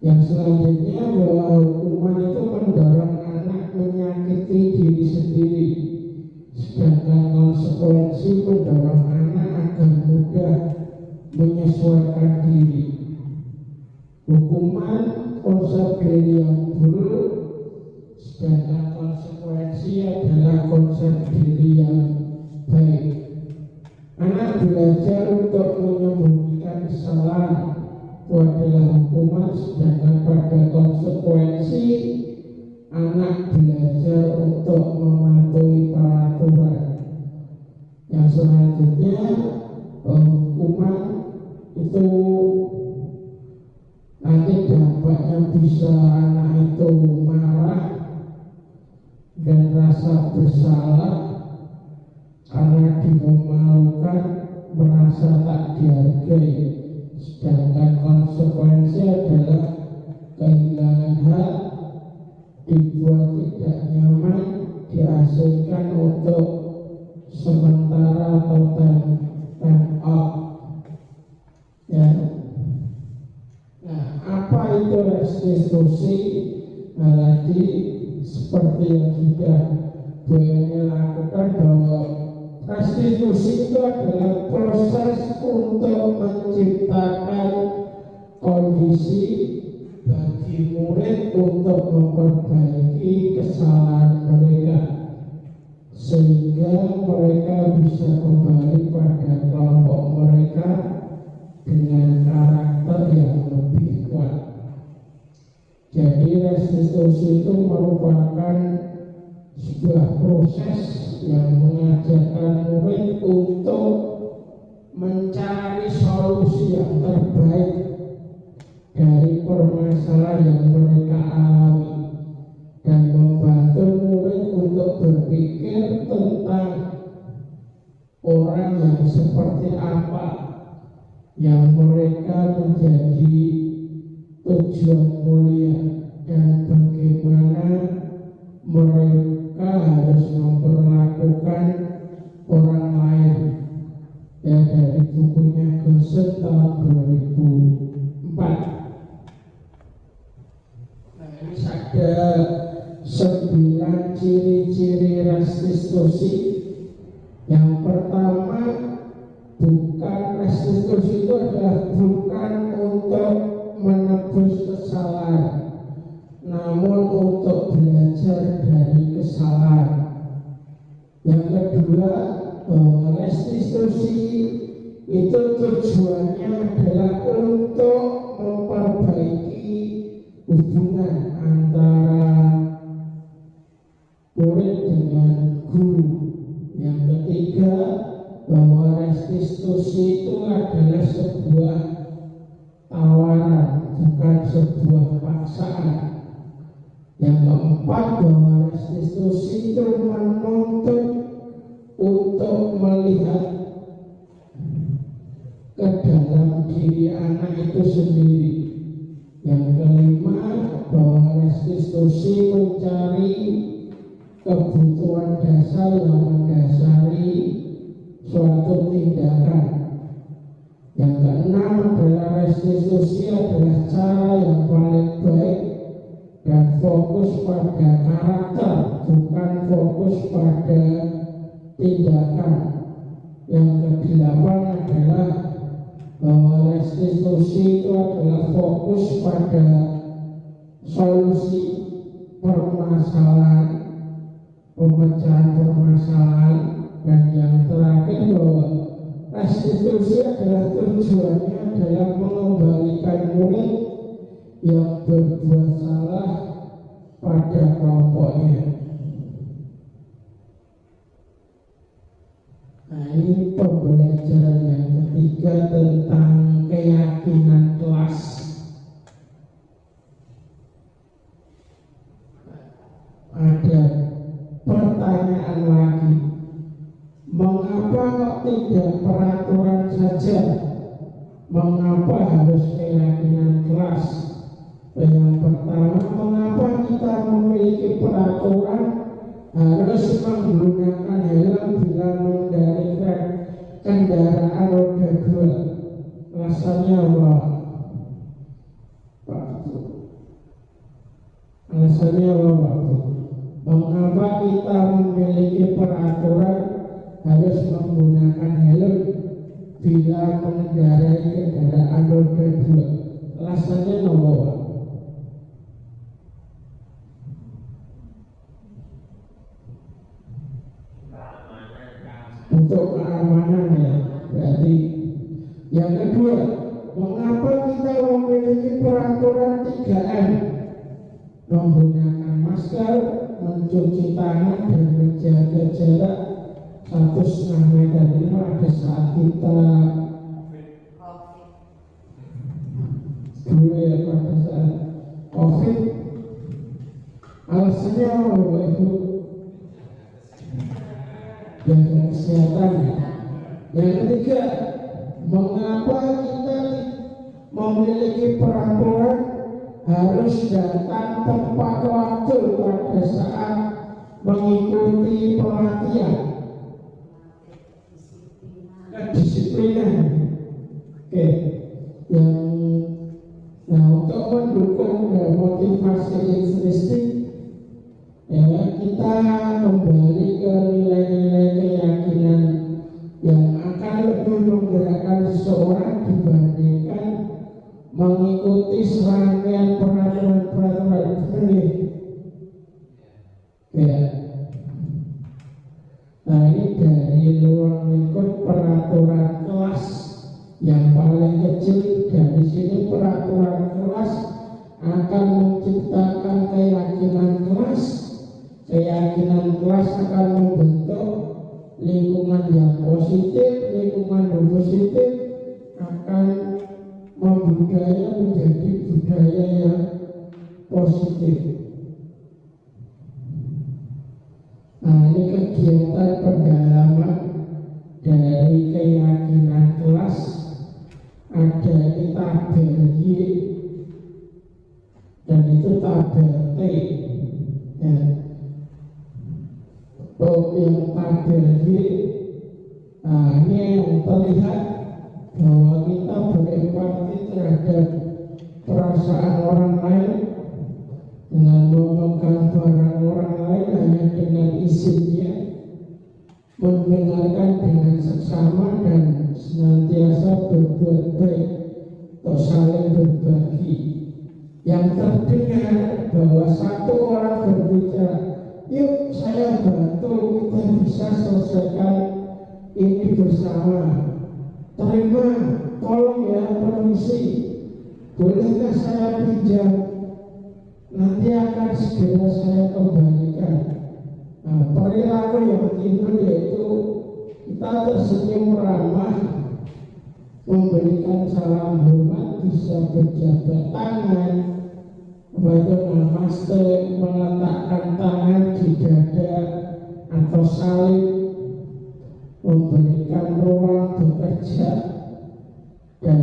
Yang selanjutnya bahwa hukuman itu mendorong anak menyakiti diri sendiri, sedangkan konsekuensi mendorong anak agar mudah menyesuaikan diri. Hukuman konsep diri yang buruk, sedangkan konsekuensi adalah konsep diri yang baik. Anak belajar untuk menyembunyikan kesalahan, itu adalah hukuman, sedangkan pada konsekuensi anak belajar untuk mematuhi peraturan. Yang selanjutnya, hukuman itu nanti dampaknya bisa anak itu marah dan rasa bersalah karena dimemalukan, merasa tak dihargai. Sedangkan konsekuensi adalah kehilangan hak, dibuat tidak nyaman, diasingkan untuk sementara atau time out. Ya. Nah, apa itu restitusi? Nah, tadi seperti yang sudah Bu Eni lakukan, bahwa restitusi itu adalah proses untuk menciptakan kondisi bagi murid untuk memperbaiki kesalahan mereka. sehingga mereka bisa kembali pada kelompok mereka dengan karakter yang lebih kuat. Jadi restitusi itu merupakan sebuah proses yang mengajarkan murid untuk mencari solusi yang terbaik dari permasalahan yang mereka alami dan membantu murid untuk berpikir tentang orang yang seperti apa yang mereka menjadi tujuan mulia dan bagaimana mereka harus memperlakukan orang lain. Ya, dari bukunya Gosen tahun 2004. Nah, ini ada 9 ciri-ciri restitusi. Yang pertama, bukan restitusi itu adalah bukan untuk menebus kesalahan, namun untuk belajar dari kesalahan. Yang kedua, bahwa restitusi itu tujuannya adalah untuk memperbaiki hubungan antara murid dengan guru. Yang ketiga, bahwa restitusi itu adalah sebuah tawaran, bukan sebuah paksaan. Yang keempat, bahwa restitusi itu menuntut untuk melihat ke dalam diri anak itu sendiri. Yang kelima, bahwa restitusi mencari kebutuhan dasar yang mendasari suatu tindakan. Yang keenam adalah restitusi adalah cara yang paling baik dan fokus pada karakter, bukan fokus pada tindakan. Yang kedelapan adalah bahwa restitusi itu adalah fokus pada solusi permasalahan, pemecahan permasalahan. Dan yang terakhir, bahwa restitusi adalah tujuannya adalah mengembalikan murid yang berbuat salah pada kelompoknya. Nah, ini pembelajaran yang ketiga tentang keyakinan kelas. Ada pertanyaan lagi, mengapa kok tidak peraturan saja? Mengapa harus keyakinan kelas? Yang pertama, mengapa kita memiliki peraturan harus menggunakan helm bila mengendarai kendaraan roda 2? Alasannya apa, Pak? Alasannya apa, Pak? Mengapa kita memiliki peraturan harus menggunakan helm bila mengendarai kendaraan roda 2? Alasannya apa, Pak? Untuk keamanan, ya. Berarti yang kedua, mengapa kita memiliki peraturan 3M? Menggunakan masker, mencuci tangan, dan menjaga jarak 1,5 meter. Ini pada saat kita dulu, ya, pada saat COVID. Alasannya apa, Bapak Ibu? Jaga kesehatan. Yang ketiga, mengapa kita memiliki peraturan harus datang tepat waktu pada saat mengikuti pelatihan? Kedisiplinan. Oke. Nah, untuk mendukung motivasi intrinsik, ya, kita kembali ke nilai-nilai keyakinan yang akan lebih menggerakkan seseorang dibandingkan mengikuti serangkaian peraturan-peraturan ini. Ya. Nah, ini dari ruang lingkup peraturan kelas yang paling kecil. Dari sini peraturan kelas akan menciptakan keyakinan kelas. Keyakinan kelas akan membentuk lingkungan yang positif. Lingkungan yang positif akan membudaya menjadi budaya yang positif. Nah, ini kegiatan pendalaman dari keyakinan kelas. Ada ini tabel Y dan itu tabel T ya. Yang tabel Y, nah ini yang terlihat bahwa kita berempati terhadap perasaan orang lain dengan memegang barang orang lain hanya dengan izinnya, mendengarkan dengan seksama dan senantiasa berbuat baik atau saling berbagi. Yang terdengar bahwa satu orang berbicara, yuk saya bantu, kita bisa selesaikan ini bersama. Terima, tolong ya, permisi, bolehkah saya pinjam? Nanti akan segera saya kembalikan. Nah, perilaku yang timbul yaitu kita tersenyum ramah, memberikan salam hormat, bisa berjabat tangan, membantu namaste, meletakkan tangan di dada atau saling, memberikan ruang bekerja dan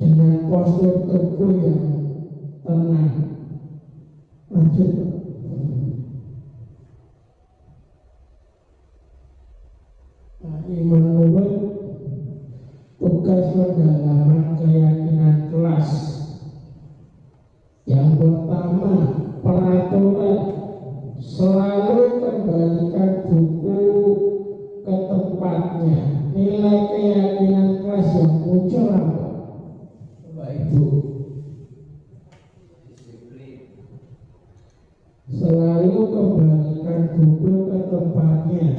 dengan postur tubuh yang tenang. Lanjut. Nah, ini menurut tugas pendalaman keyakinan kelas. Yang pertama, peraturan. Selalu kembalikan buku ke tempatnya. Nilai keyakinan kelas yang muncul apa? Bapak Ibu, selalu kembalikan buku ke tempatnya.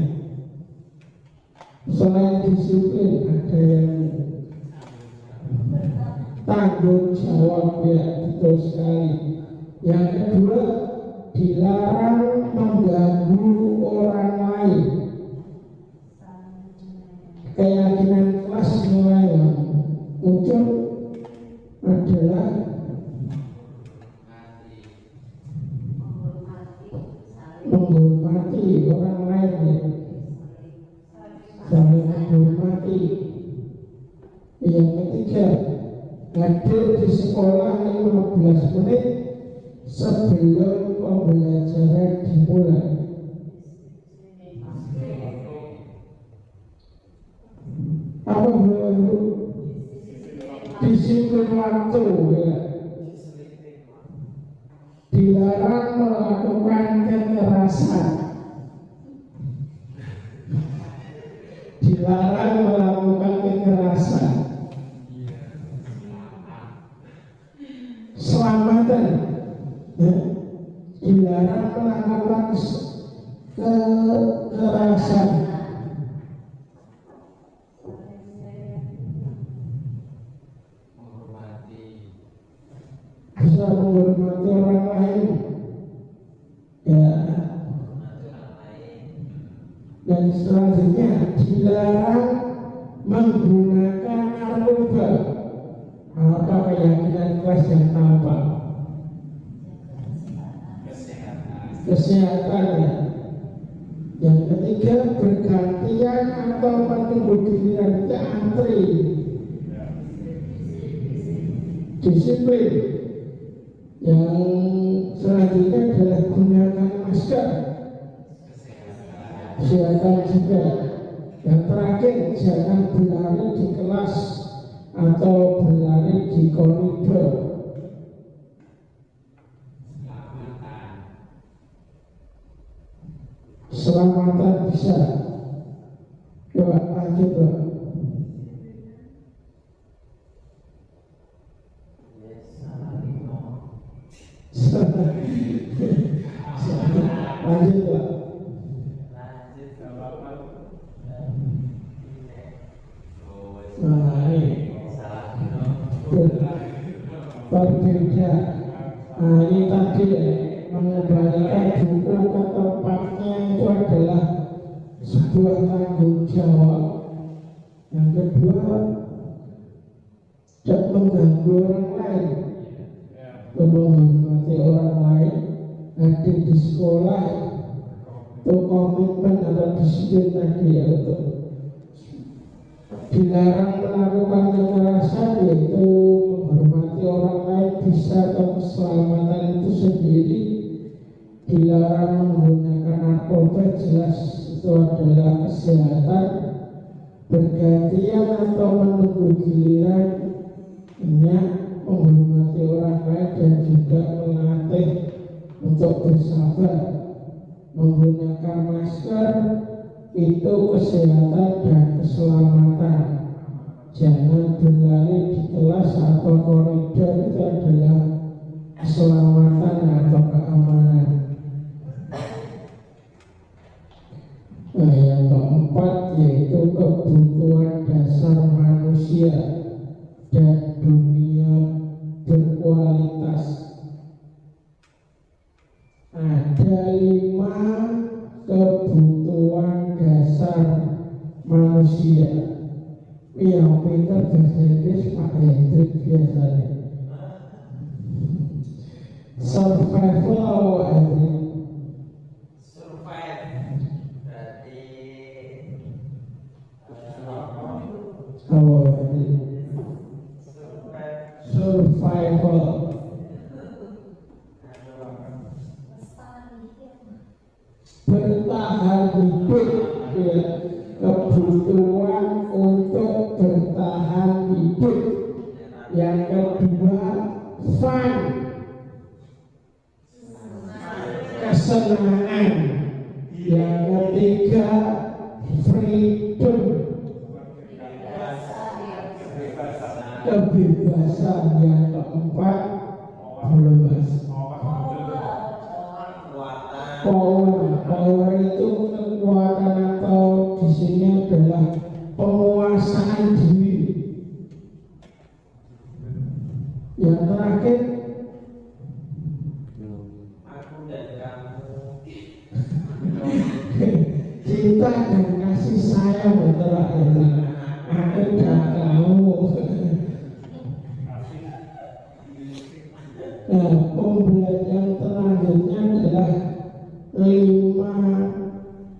Selain disiplin, ada yang tanggung jawab, ya betul sekali. Yang kedua, dilarang mengganggu orang lain. Keyakinan kelas nilai yang muncul adalah menghormati orang lain, ya. Saling menghormati. Yang ketiga, hadir di sekolah 15 menit sebelum pembelajaran dimulai. Apa itu? Disiplin waktu, ya. Dilarang melakukan kekerasan. Dilarang melakukan kekerasan. Selamatan, ya. Dilarang melakukan kekerasan. Bisa menghormati orang lain, ya. Dan selanjutnya dilarang menggunakan narkoba. Apa keyakinan kelas yang tampak? Kesehatan, ya. Yang ketiga, bergantian atau menunggu giliran, kita antri. Disiplin. Yang selanjutnya adalah gunakan masker. Kesehatan juga. Yang terakhir, jangan berlari di kelas atau berlari di koridor. Selamatan bisa. Coba lanjut, Pak. Lanjut, Pak. Nah, ini berbeda. Nah, ini tadi mengembalikan buku ke tempatnya itu adalah sebuah tanggung jawab. Yang kedua, tidak mengganggu orang lain, menghormati orang lain, hadir di sekolah, itu komitmen atau disiplin tadi ya, untuk dilarang melakukan kekerasan, yaitu menghormati orang lain, bisa atau keselamatan itu sendiri. Dilarang menggunakan narkoba, jelas itu adalah kesehatan. Bergantian atau menunggu giliran, menghormati orang lain dan juga melatih untuk bersabar. Menggunakan masker itu kesehatan dan keselamatan. Jangan berlari di kelas atau koridor, itu adalah keselamatan atau keamanan. Nah, yang keempat yaitu kebutuhan dasar manusia dan dunia berkualitas. Ada 5 kebutuhan dasar manusia. Yang pintar bahasa Inggris Pak Hendrik biasanya. Survival Hendrik. Survival. Bertahan hidup, ya. Kebutuhan untuk bertahan hidup. Yang kedua, fun, kesenangan. Yang ketiga, freedom, kebebasan. Yang keempat, power itu kekuatan atau di sini adalah penguasaan diri. Yang terakhir, cinta dan kasih sayang. Terakhir, aku dan kamu. Nah, pembelajaran selanjutnya adalah 5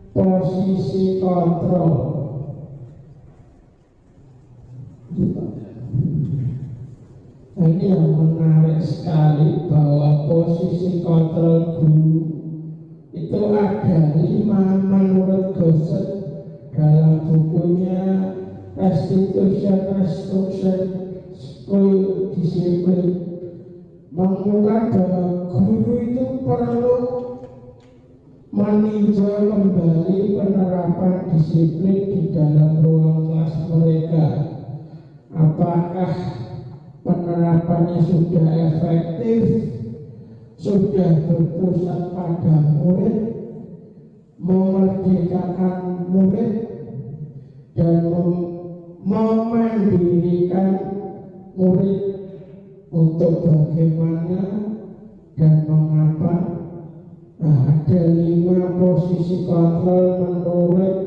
posisi kontrol. Nah, ini yang menarik sekali, bahwa posisi kontrol guru itu ada 5 menurut Gossen dalam bukunya Restitution School Discipline. Mengungkap bahwa guru itu perlu meninjau kembali penerapan disiplin di dalam ruang kelas mereka. Apakah penerapannya sudah efektif, sudah berpusat pada murid, memerdekakan murid, dan memandirikan murid untuk bagaimana dan mengapa. Nah, ada 5 posisi kontrol menurut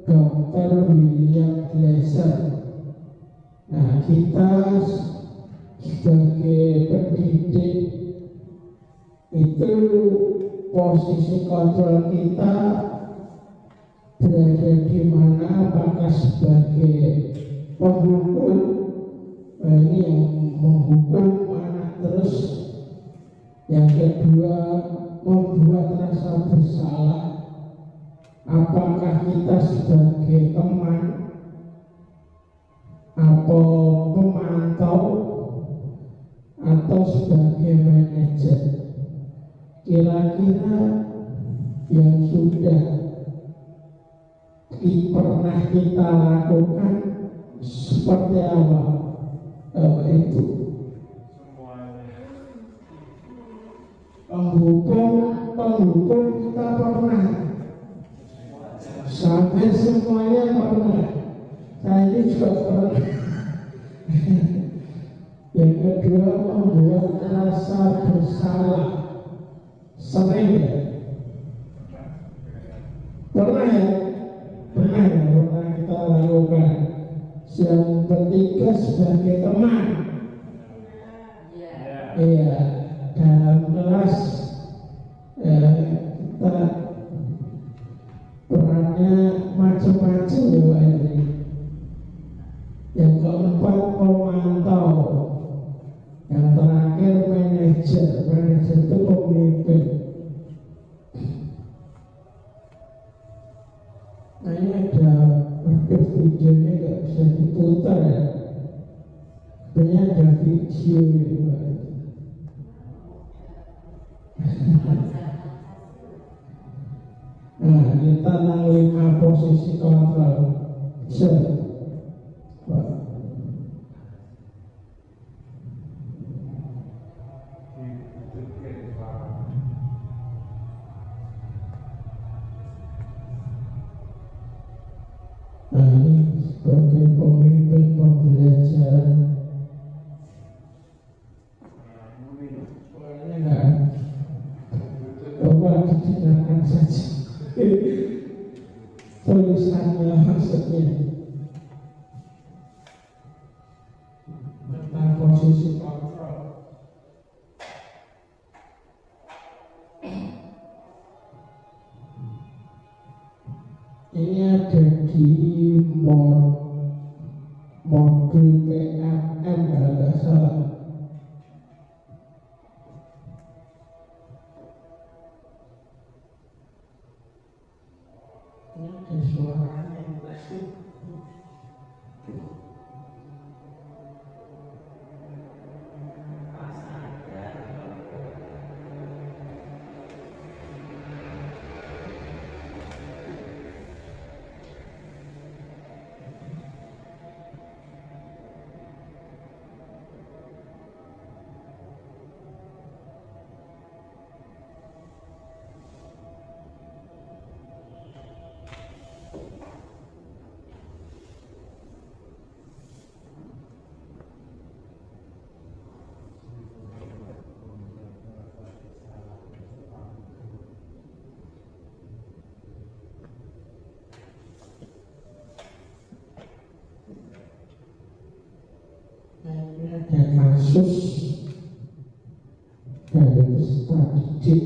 Dr. William Glasser. Nah, kita sebagai pendidik itu posisi kontrol kita berada di mana? Apakah sebagai penghukum, ini yang menghukum anak terus. Yang kedua, membuat rasa bersalah. Apakah kita sebagai teman atau pemantau atau sebagai manajer? Kira-kira yang sudah pernah kita lakukan seperti apa? Itu penghukum kita pernah Hampir semuanya pernah. Saya ini juga pernah. Yang kedua, membuat rasa bersalah. Sering ya? Pernah ya? Pernah kita lakukan. Yang ketiga sebagai teman. Iya, dalam kelas kita perannya macam-macam ya Pak Henry. Yang keempat, pemantau. Yang terakhir, manajer. Manajer itu pemimpin. Nah ini ada videonya nggak bisa diputar ya. Sebenarnya ada video ya Pak. Nah kita 5 posisi kontrol. Pak. Nah ini sebagai pemimpin pembelajaran. Boleh nggak? Coba didengarkan saja. Tulisannya maksudnya tentang posisi kontrol. Ini ada di modul PMM kalau nggak salah. Ini ada suaranya enggak sih? Ini ada kasus dari peserta didik.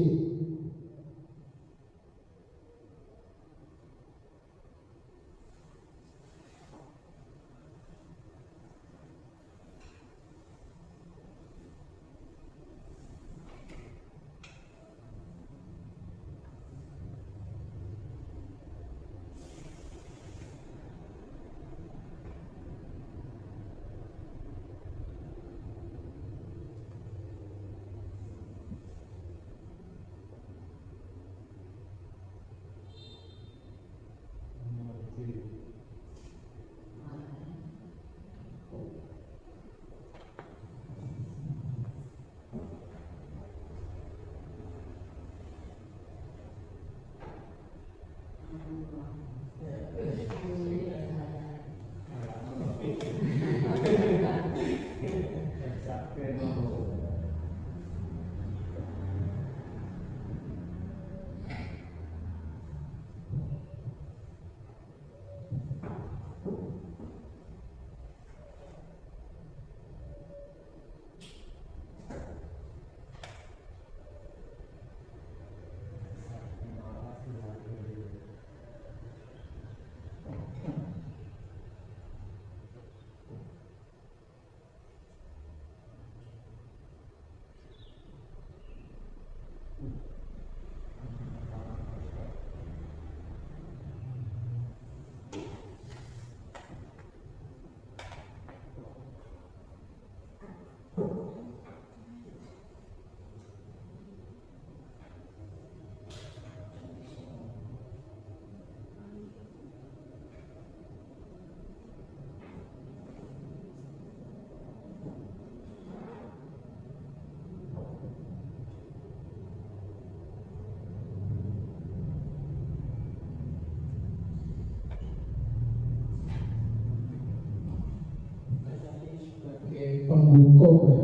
penghukum ya.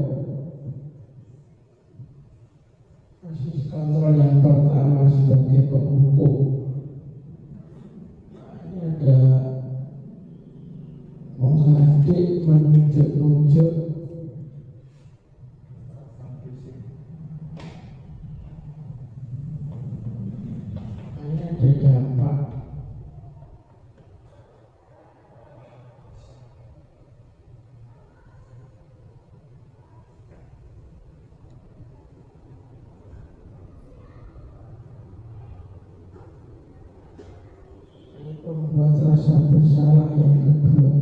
Kasus kontrol yang pertama sebagai penghukum. Ini ada mengadik, menunjuk-nunjuk. Ini ada dampak. Membuat rasa bersalah yang kedua.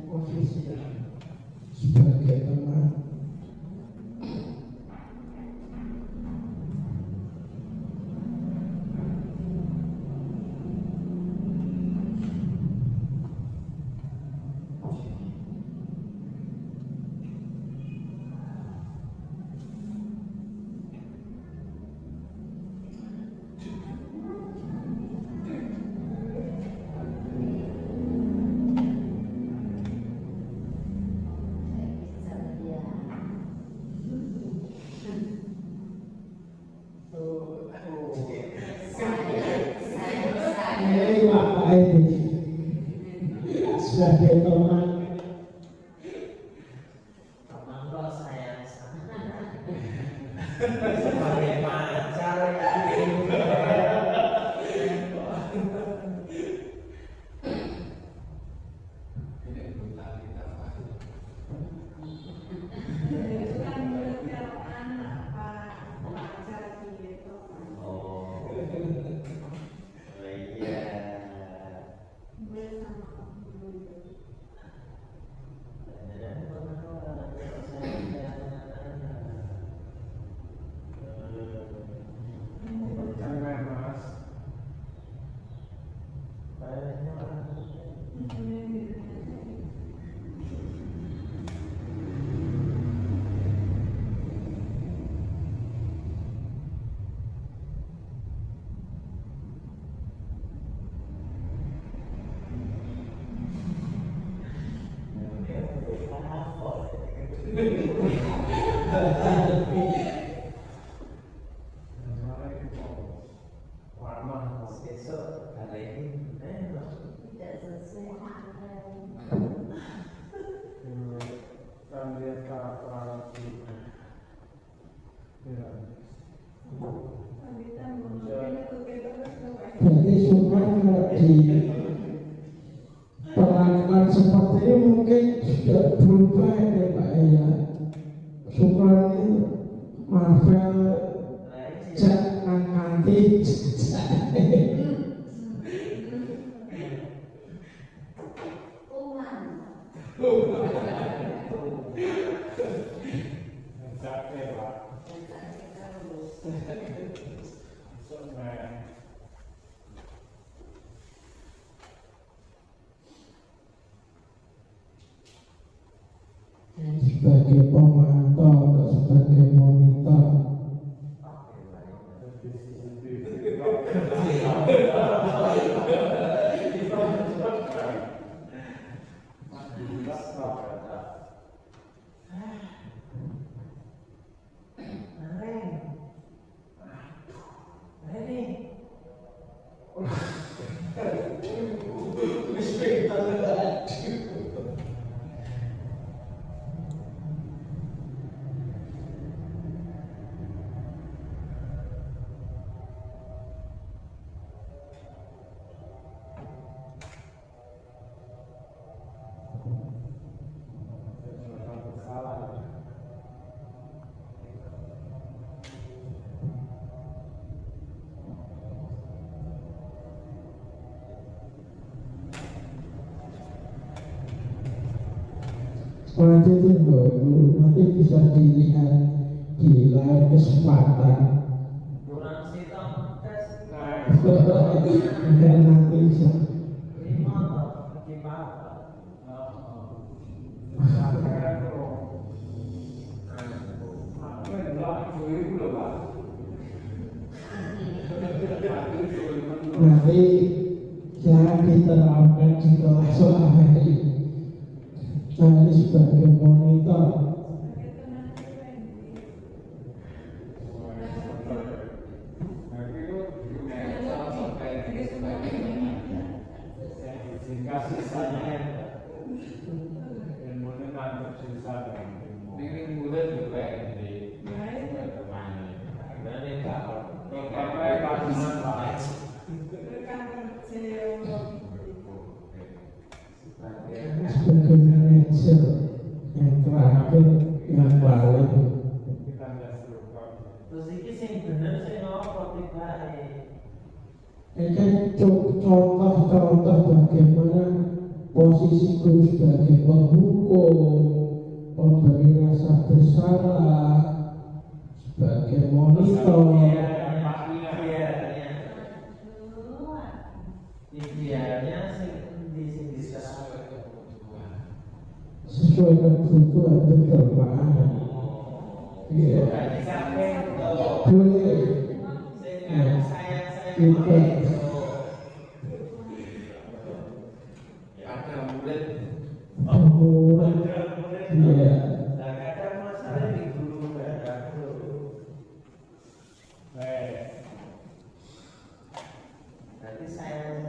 Posisi sebagai teman. Sebagai teman. Mangga sayang sebagai pacar. Besok hari ini tidak selesai. Jadi Sukran kalau diperlakukan seperti ini mungkin sudah berubah ya Pak ya. Sukran itu Marvel jangan nanti sebagai pemantau atau sebagai monitor. Selanjutnya nanti bisa dilihat di lain kesempatan. Kurang sitam tes. Dan nanti bisa Lima atau gimana? nanti jangan diterapkan setelah sholat hari. Nah, ini sebagai monitor. Sebagai manajer yang terakhir yang paling Terus ini sing bener sing apa tibae? ini kan contoh-contoh bagaimana posisi guru sebagai penghukum, pemberi rasa bersalah, sebagai monitor. Idealnya sing Sesuai kebutuhan betul Pak. Iya. Boleh. Kita iya. kadang masalah di guru nanti saya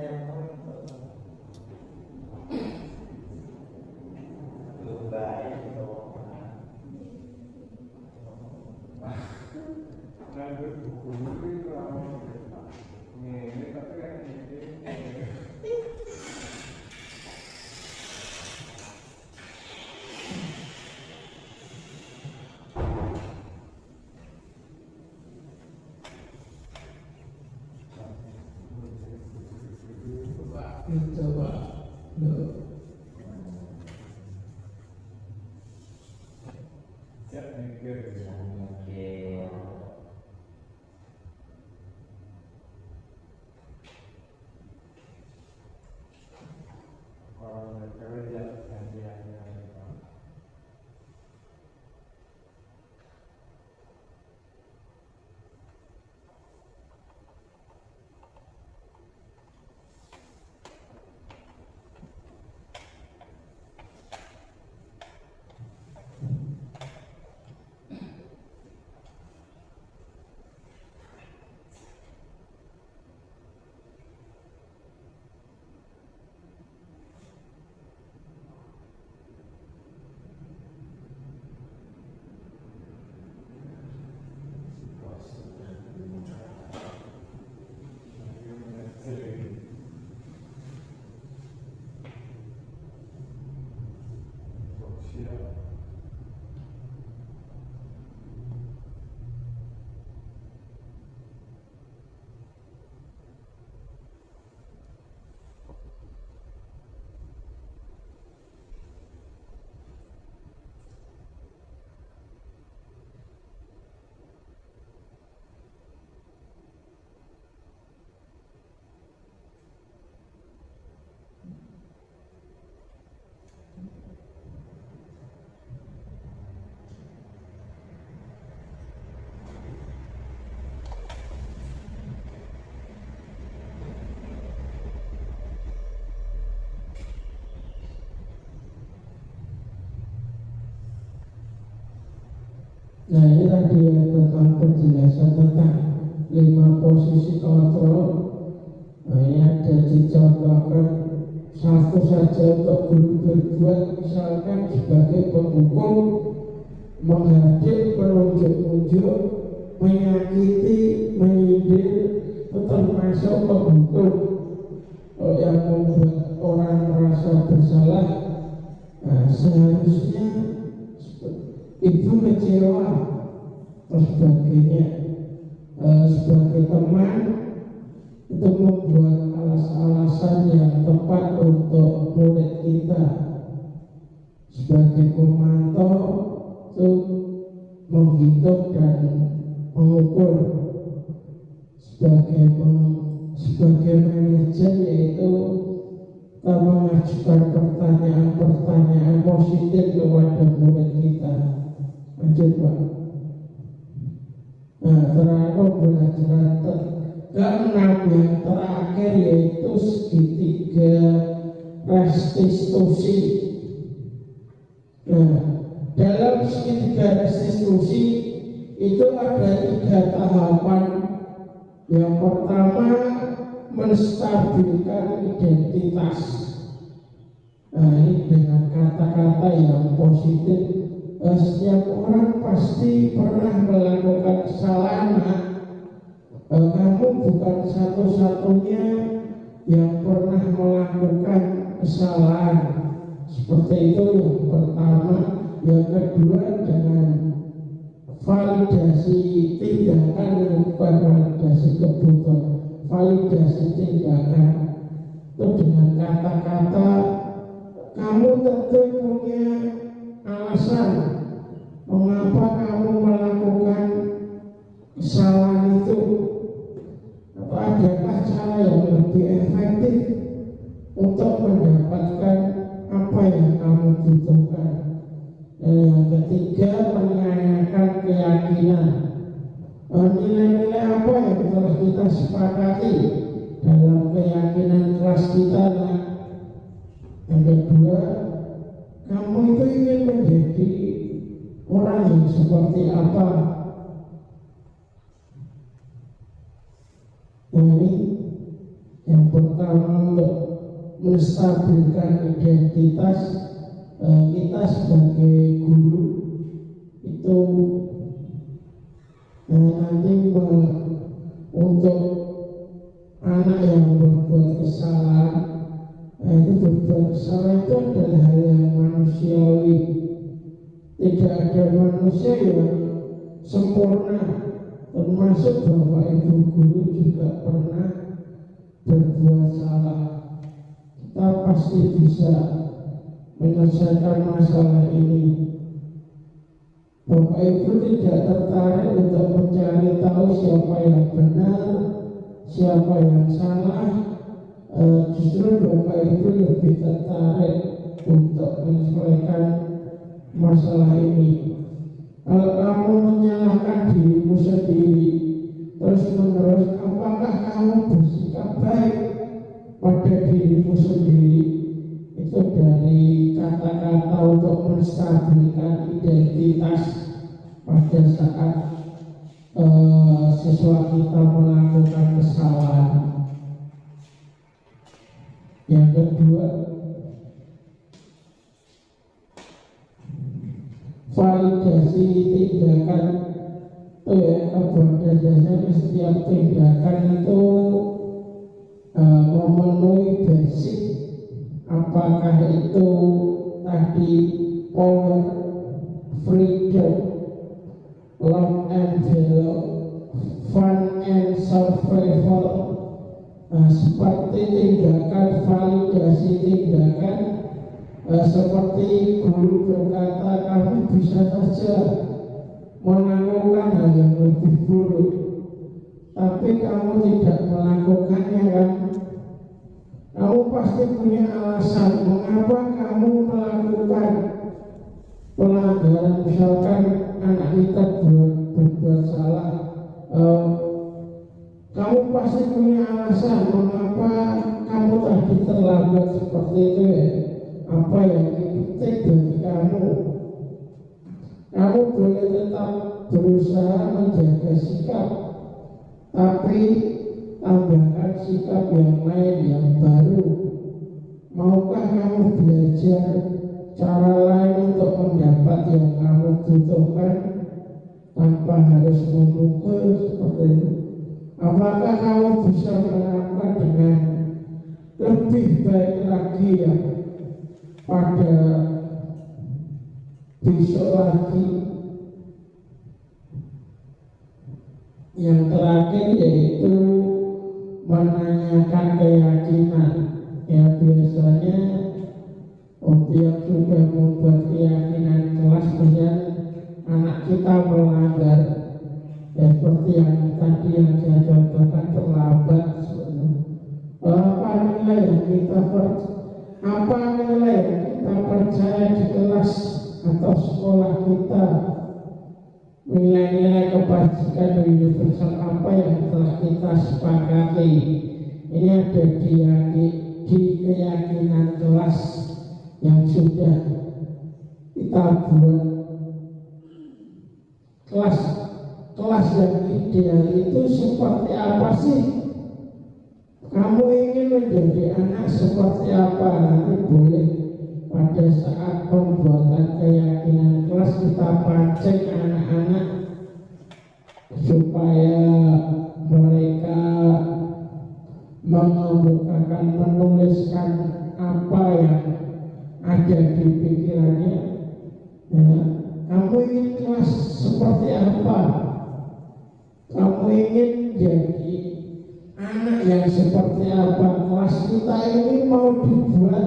baik Itu Pak. Loh. Nah ini tadi ya tentang penjelasan tentang 5 posisi kontrol. Nah ini ada dicontohkan satu saja untuk guru berbuat, misalkan sebagai penghukum, menghadir, menunjuk-nunjuk, menyakiti, menyindir, termasuk penghukum yang membuat orang merasa bersalah. Nah, seharusnya ibu kecewa atau sebagainya. Sebagai teman itu membuat alasan yang tepat untuk murid kita. Sebagai pemantau itu menghitung dan mengukur. Sebagai manajer yaitu kita mengajukan pertanyaan-pertanyaan positif kepada murid kita. Lanjut Pak. Nah, terakhir pembelajaran ke-6 yang terakhir yaitu segitiga restitusi. Nah, dalam segitiga restitusi itu ada 3 tahapan. Yang pertama, menstabilkan identitas. Nah, ini dengan kata-kata yang positif. Setiap orang pasti pernah melakukan kesalahan. Kamu bukan satu-satunya yang pernah melakukan kesalahan. Seperti itu yang pertama. Yang kedua, dengan validasi tindakan, bukan validasi kebutuhan, validasi tindakan. Itu dengan kata-kata, kamu tentu punya alasan mengapa kamu melakukan kesalahan itu. Atau adakah cara yang lebih efektif untuk mendapatkan apa yang kamu butuhkan. Dan yang ketiga, menanyakan keyakinan. Nilai-nilai apa yang telah kita sepakati dalam keyakinan kelas kita. Yang kedua, kamu itu ingin menjadi orang yang seperti apa. Ini yang pertama, untuk menstabilkan identitas kita sebagai guru itu. Nanti untuk anak yang berbuat kesalahan, itu berbuat kesalahan itu adalah hal yang manusiawi. Tidak ada manusia yang sempurna, termasuk Bapak Ibu guru juga pernah berbuat salah. Kita pasti bisa menyelesaikan masalah ini. Bapak Ibu tidak tertarik untuk mencari tahu siapa yang benar, siapa yang salah. Justru Bapak Ibu lebih tertarik untuk menyelesaikan masalah ini. Kalau kamu menyalahkan dirimu sendiri terus menerus, apakah kamu bersikap baik pada dirimu sendiri? Itu dari kata-kata untuk menstabilkan identitas pada saat siswa kita melakukan kesalahan. Yang kedua, validasi tindakan. Itu ya, pada dasarnya setiap tindakan itu memenuhi basic. Apakah itu tadi power, freedom, love and value, fun and survival. Seperti tindakan, validasi tindakan, seperti guru berkata, kamu bisa saja melakukan hal yang lebih buruk, tapi kamu tidak melakukannya kan? Kamu pasti punya alasan mengapa kamu melakukan pelanggaran. Misalkan anak kita berbuat salah, kamu pasti punya alasan mengapa kamu tadi terlambat seperti itu ya. Apa yang penting bagi kamu? kamu boleh tetap berusaha menjaga sikap, tapi tambahkan sikap yang lain yang baru. Maukah kamu belajar cara lain untuk mendapat yang kamu butuhkan tanpa harus memukul seperti itu? Apakah kamu bisa melakukan dengan lebih baik lagi ya pada besok lagi? Yang terakhir yaitu menanyakan keyakinan. Ya biasanya yang sudah membuat keyakinan kelas kemudian anak kita melanggar, ya seperti yang tadi yang saya contohkan terlambat. Apa nilai yang kita percaya di kelas atau sekolah kita, nilai-nilai kebajikan universal apa yang telah kita sepakati, ini ada di keyakinan kelas yang sudah kita buat. Kelas yang ideal itu seperti apa sih? Kamu ingin menjadi anak seperti apa? Nanti boleh pada saat pembuatan keyakinan kelas kita pancing anak-anak supaya mereka mengemukakan, menuliskan apa yang ada di pikirannya. Ya, kamu ingin kelas seperti apa? Kamu ingin jadi anak yang seperti apa? Kelas kita ini mau dibuat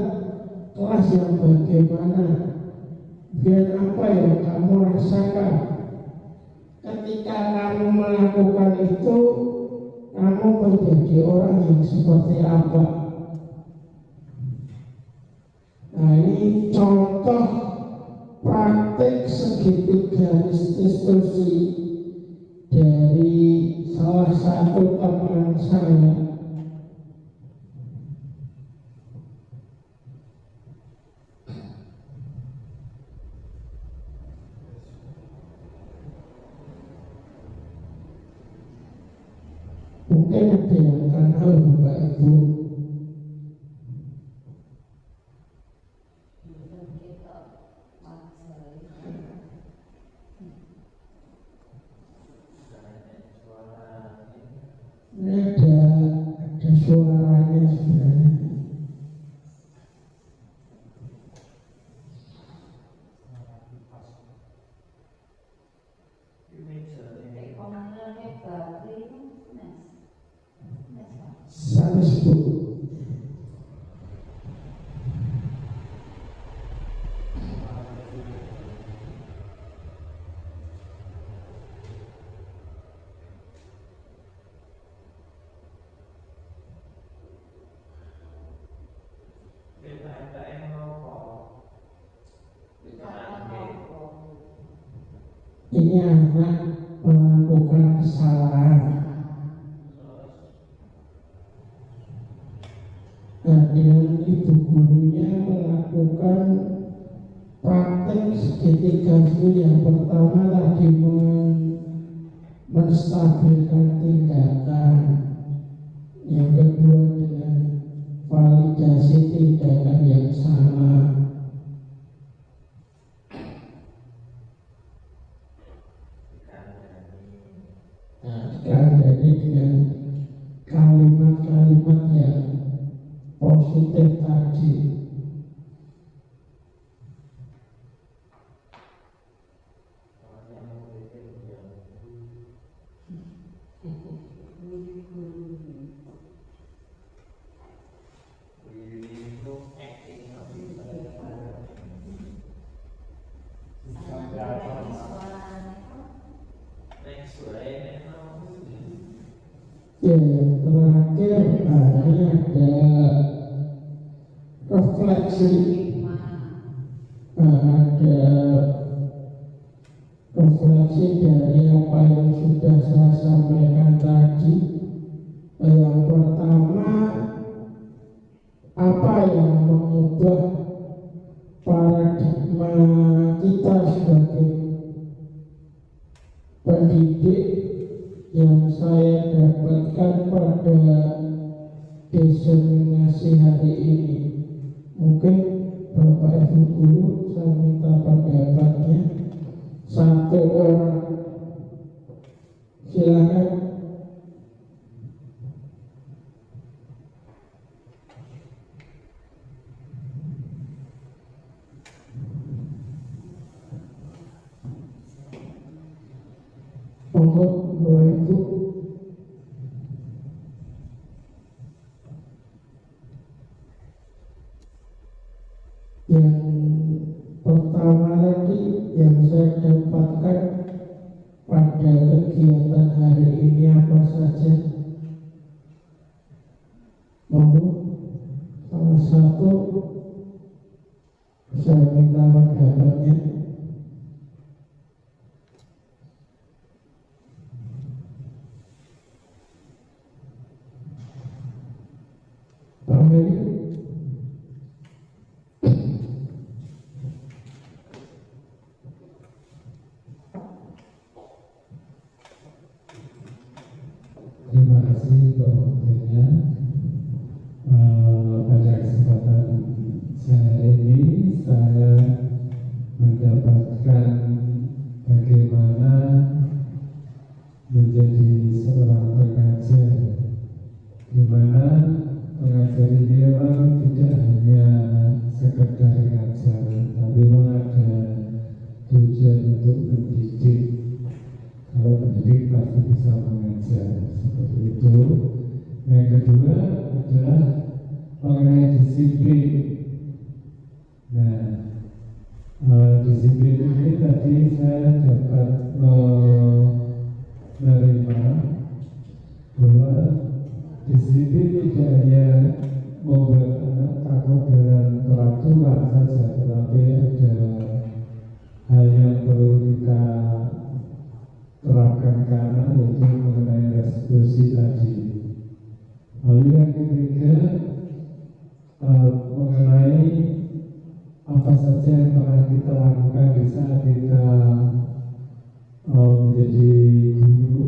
kelas yang bagaimana? Biar apa yang kamu rasakan? Ketika kamu melakukan itu, kamu menjadi orang yang seperti apa? Nah, ini contoh praktek segitiga institusi dari salah satu teman saya. Mungkin ada yang kenal Bapak Ibu. Ini ada suaranya sebenarnya. Sanes Bu. Ini anak melakukan kesalahan. Dan ibu gurunya melakukan praktek segitiga yang pertama tadi menstabilkan tindakan, yang kedua dengan validasi tindakan yang sama. Sekarang jadi dengan kalimat-kalimat yang positif tadi. Ya, yang terakhir ini ada refleksi, ada refleksi dari apa yang sudah saya sampaikan tadi. Yang pertama, apa yang mengubah paradigma kita sebagai pendidik yang saya dapatkan pada diseminasi hari ini. Mungkin Bapak Ibu Guru saya minta pendapatnya satu orang. Silakan. Monggo Bapak Ibu. Yang pertama lagi yang saya dapatkan pada kegiatan hari ini apa saja? Monggo salah satu saya minta pendapatnya. Pak Meri. Terima kasih untuk waktunya. Pada kesempatan saya ini saya mendapatkan bagaimana menjadi seorang pengajar, di mana pengajar ini memang tidak hanya sekedar mengajar, tapi memang ada tujuan untuk mendidik. Kalau pendidik pasti bisa mengajar, seperti itu. Yang kedua adalah mengenai disiplin. Nah, disiplin ini tadi saya dapat menerima bahwa disiplin tidak hanya membuat anak takut dengan peraturan saja, tetapi ada hal yang perlu kita terapkan ke anak, yaitu mengenai restitusi tadi. Lalu yang ketiga mengenai apa saja yang pernah kita lakukan di saat kita menjadi guru.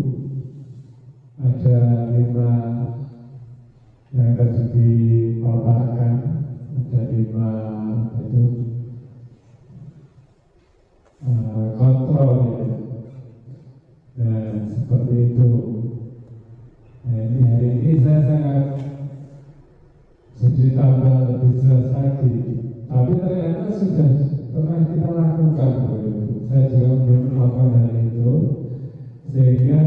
Ada 5 yang tadi dipaparkan, ada 5 itu kontrol ya. Nah, seperti itu. Nah, ini hari ini saya sangat sedih tambah lebih jelas lagi. Tapi ternyata sudah pernah kita lakukan. Saya juga belum melakukan hal itu, sehingga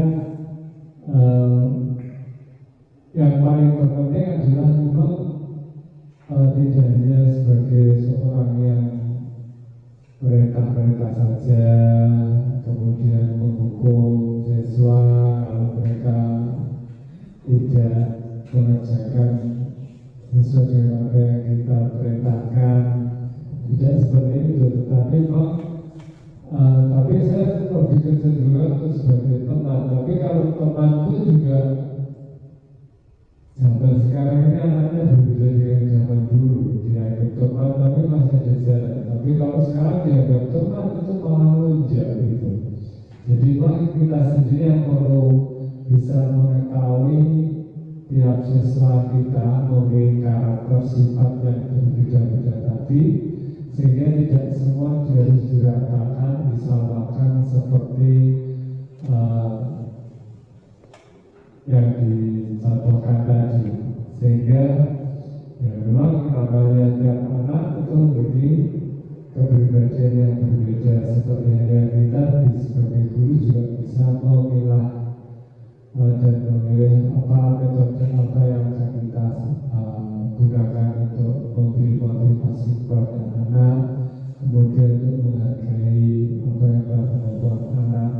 yang paling terpenting adalah memang tidak hanya sebagai seorang yang perintah-perintah saja, kemudian menghukum siswa kalau mereka tidak mengerjakan sesuai dengan apa yang kita perintahkan, tidak seperti itu. Tetapi tapi saya lebih kecenderungan untuk sebagai teman. Tapi kalau teman itu juga zaman sekarang ini anaknya berbeda dengan zaman dulu. Dianggap teman tapi masih ada jarak. Tapi kalau sekarang dianggap teman itu malah lonjak gitu. Jadi kita sendiri yang perlu bisa mengetahui tiap siswa kita memiliki karakter sifat yang berbeda-beda tadi, sehingga tidak semua harus diratakan, disamakan seperti yang dicontohkan tadi. Sehingga ya memang namanya tiap anak itu memiliki kepribadian yang berbeda. Seperti yang kita sebagai guru juga bisa memilah dan memilih apa metode apa yang akan kita gunakan untuk memberi motivasi kepada anak, kemudian untuk menghargai apa yang telah buat anak,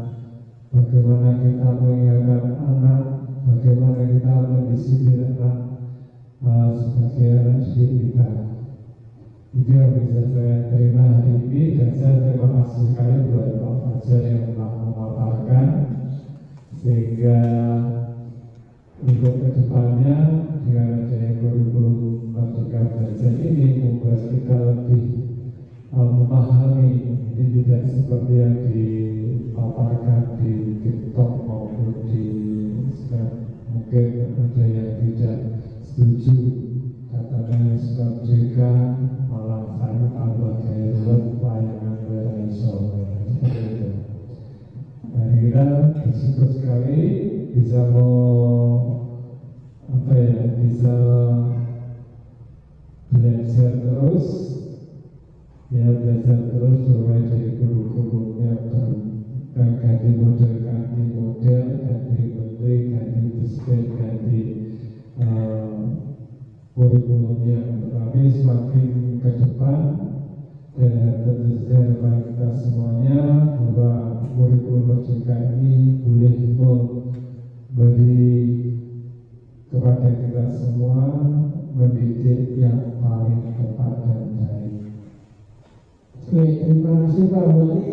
bagaimana kita mengingatkan anak, bagaimana kita mendisiplin anak sebagai anak didik kita. Itu yang bisa saya terima hari ini, dan saya terima kasih sekali buat Pak Fajar yang telah memaparkan, sehingga untuk kedepannya dengan adanya kurikulum Merdeka Belajar ini membuat kita lebih memahami, ini tidak seperti yang dipaparkan di kira bersyukur sekali bisa bisa belajar terus, belajar terus mulai dari guru-gurunya ganti model, ganti menteri, ganti presiden, ganti kurikulumnya. Tapi semakin ke depan dan tentu saja kita semuanya bahwa kurikulum juga ini boleh memberi kepada kita semua mendidik yang paling tepat dan baik. Oke, terima kasih Pak Wali.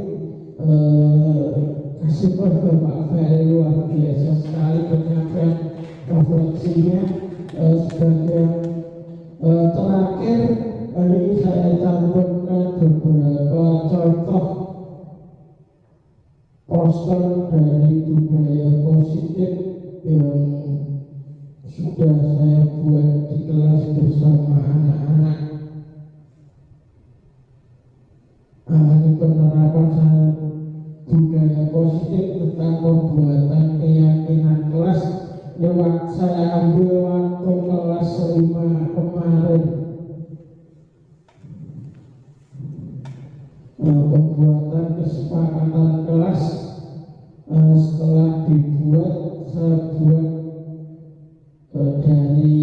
Kasih Bapak Ferry luar biasa sekali penyampaian refleksinya. Sebagai terakhir, ini saya cantumkan beberapa contoh poster dari budaya positif yang sudah saya buat di kelas bersama anak-anak. Ini penerapan saya budaya positif tentang pembuatan keyakinan kelas lewat saya ambil waktu kelas 5 kemarin. Pembuatan kesepakatan kelas setelah dibuat saya buat dari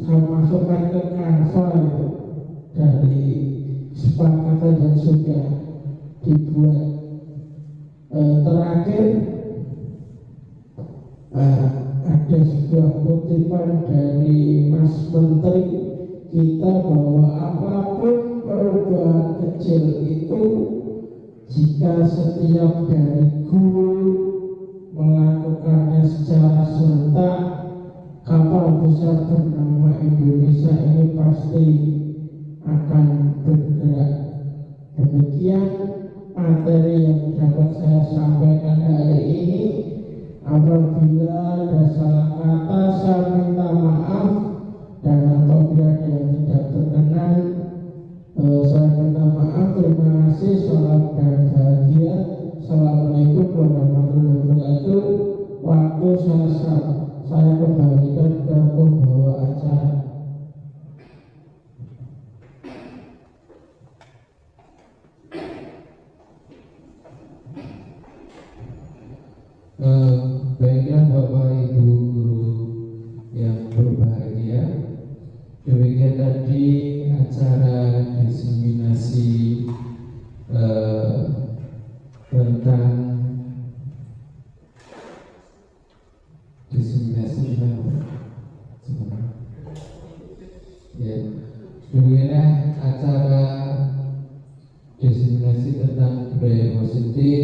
saya masukkan ke Canva itu, dari kesepakatan yang sudah dibuat. Terakhir ada sebuah kutipan dari Mas Menteri kita bahwa apapun perubahan kecil itu, jika setiap dari guru melakukannya secara serentak, kapal besar bernama Indonesia ini pasti akan bergerak. Demikian materi yang dapat saya sampaikan hari ini. Apabila ada salah kata saya minta maaf, dan apabila ada yang tidak berkenan saya minta maaf. Terima kasih. Salam dan bahagia. Assalamualaikum warahmatullahi wabarakatuh. Waktu saya kembalikan ke pembawa acara. Baiklah Bapak Ibu guru yang berbahagia, demikian tadi acara diseminasi tentang demikianlah acara diseminasi tentang budaya positif,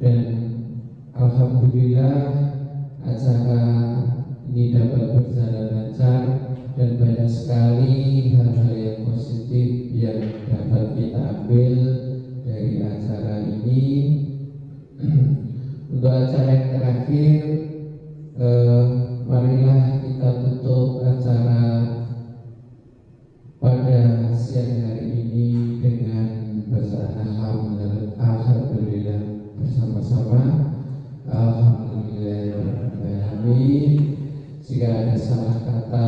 dan alhamdulillah acara ini dapat berjalan lancar dan banyak sekali hal-hal yang positif yang dapat kita ambil dari acara ini. Untuk acara yang terakhir, marilah kita tutup acara pada siang hari ini dengan bacaan alhamdulillah bersama-sama. Alhamdulillahirrahmanirrahim. Jika ada salah kata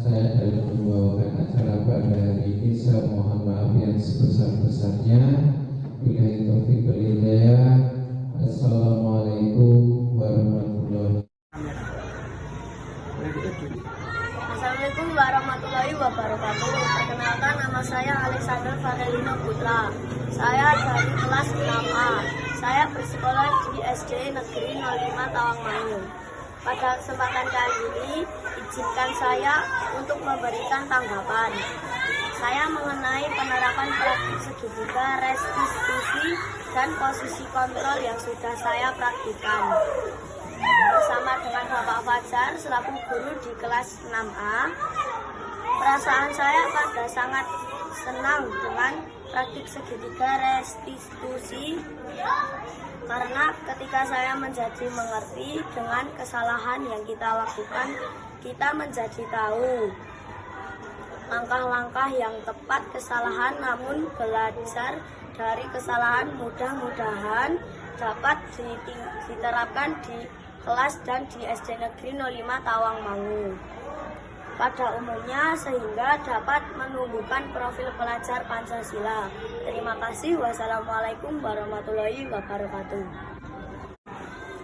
saya dalam membawakan acara pada hari ini, saya mohon maaf yang sebesar-besarnya. Billahi taufiq wal hidayah. Assalamualaikum warahmatullahi wabarakatuh. Assalamualaikum warahmatullahi wabarakatuh. Perkenalkan, nama saya Alexander Farelino Putra. Saya dari kelas 6A. Saya bersekolah di SD Negeri 05 Tawangmangu. Pada kesempatan kali ini, izinkan saya untuk memberikan tanggapan saya mengenai penerapan praktik segitiga, restitusi, dan posisi kontrol yang sudah saya praktikkan. Bersama dengan Bapak Fajar selaku guru di kelas 6A, perasaan saya pada sangat senang dengan praktik segitiga restitusi, karena ketika saya menjadi mengerti dengan kesalahan yang kita lakukan, kita menjadi tahu langkah-langkah yang tepat kesalahan, namun belajar dari kesalahan. Mudah-mudahan dapat diterapkan di kelas dan di SD Negeri 05 Tawangmangu pada umumnya sehingga dapat menumbuhkan profil pelajar Pancasila. Terima kasih. Wassalamualaikum warahmatullahi wabarakatuh.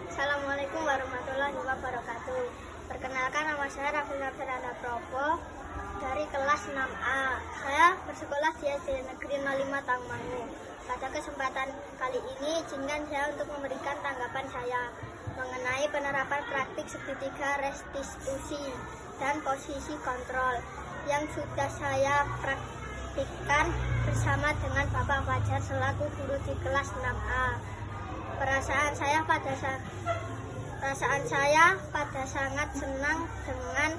Assalamualaikum warahmatullahi wabarakatuh. Perkenalkan, nama saya Rafina Fernanda Propo dari kelas 6A. Saya bersekolah di SD Negeri 05 Tawangmangu. Pada kesempatan kali ini, izinkan saya untuk memberikan tanggapan saya mengenai penerapan praktik segitiga restitusi dan posisi kontrol yang sudah saya praktikkan bersama dengan Bapak Fajar selaku guru di kelas 6A. Perasaan saya pada sangat senang dengan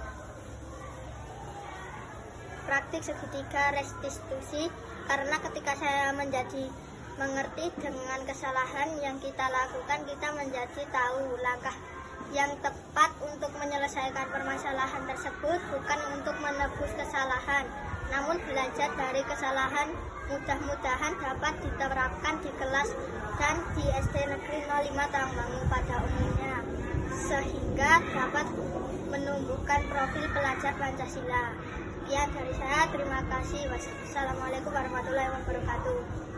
praktik segitiga restitusi karena ketika saya mengerti dengan kesalahan yang kita lakukan, kita menjadi tahu langkah yang tepat untuk menyelesaikan permasalahan tersebut, bukan untuk menebus kesalahan, namun belajar dari kesalahan. Mudah-mudahan dapat diterapkan di kelas dan di SD Negeri 05 Tawangmangu pada umumnya, sehingga dapat menumbuhkan profil pelajar Pancasila. Sekian dari saya, terima kasih. Wassalamualaikum warahmatullahi wabarakatuh.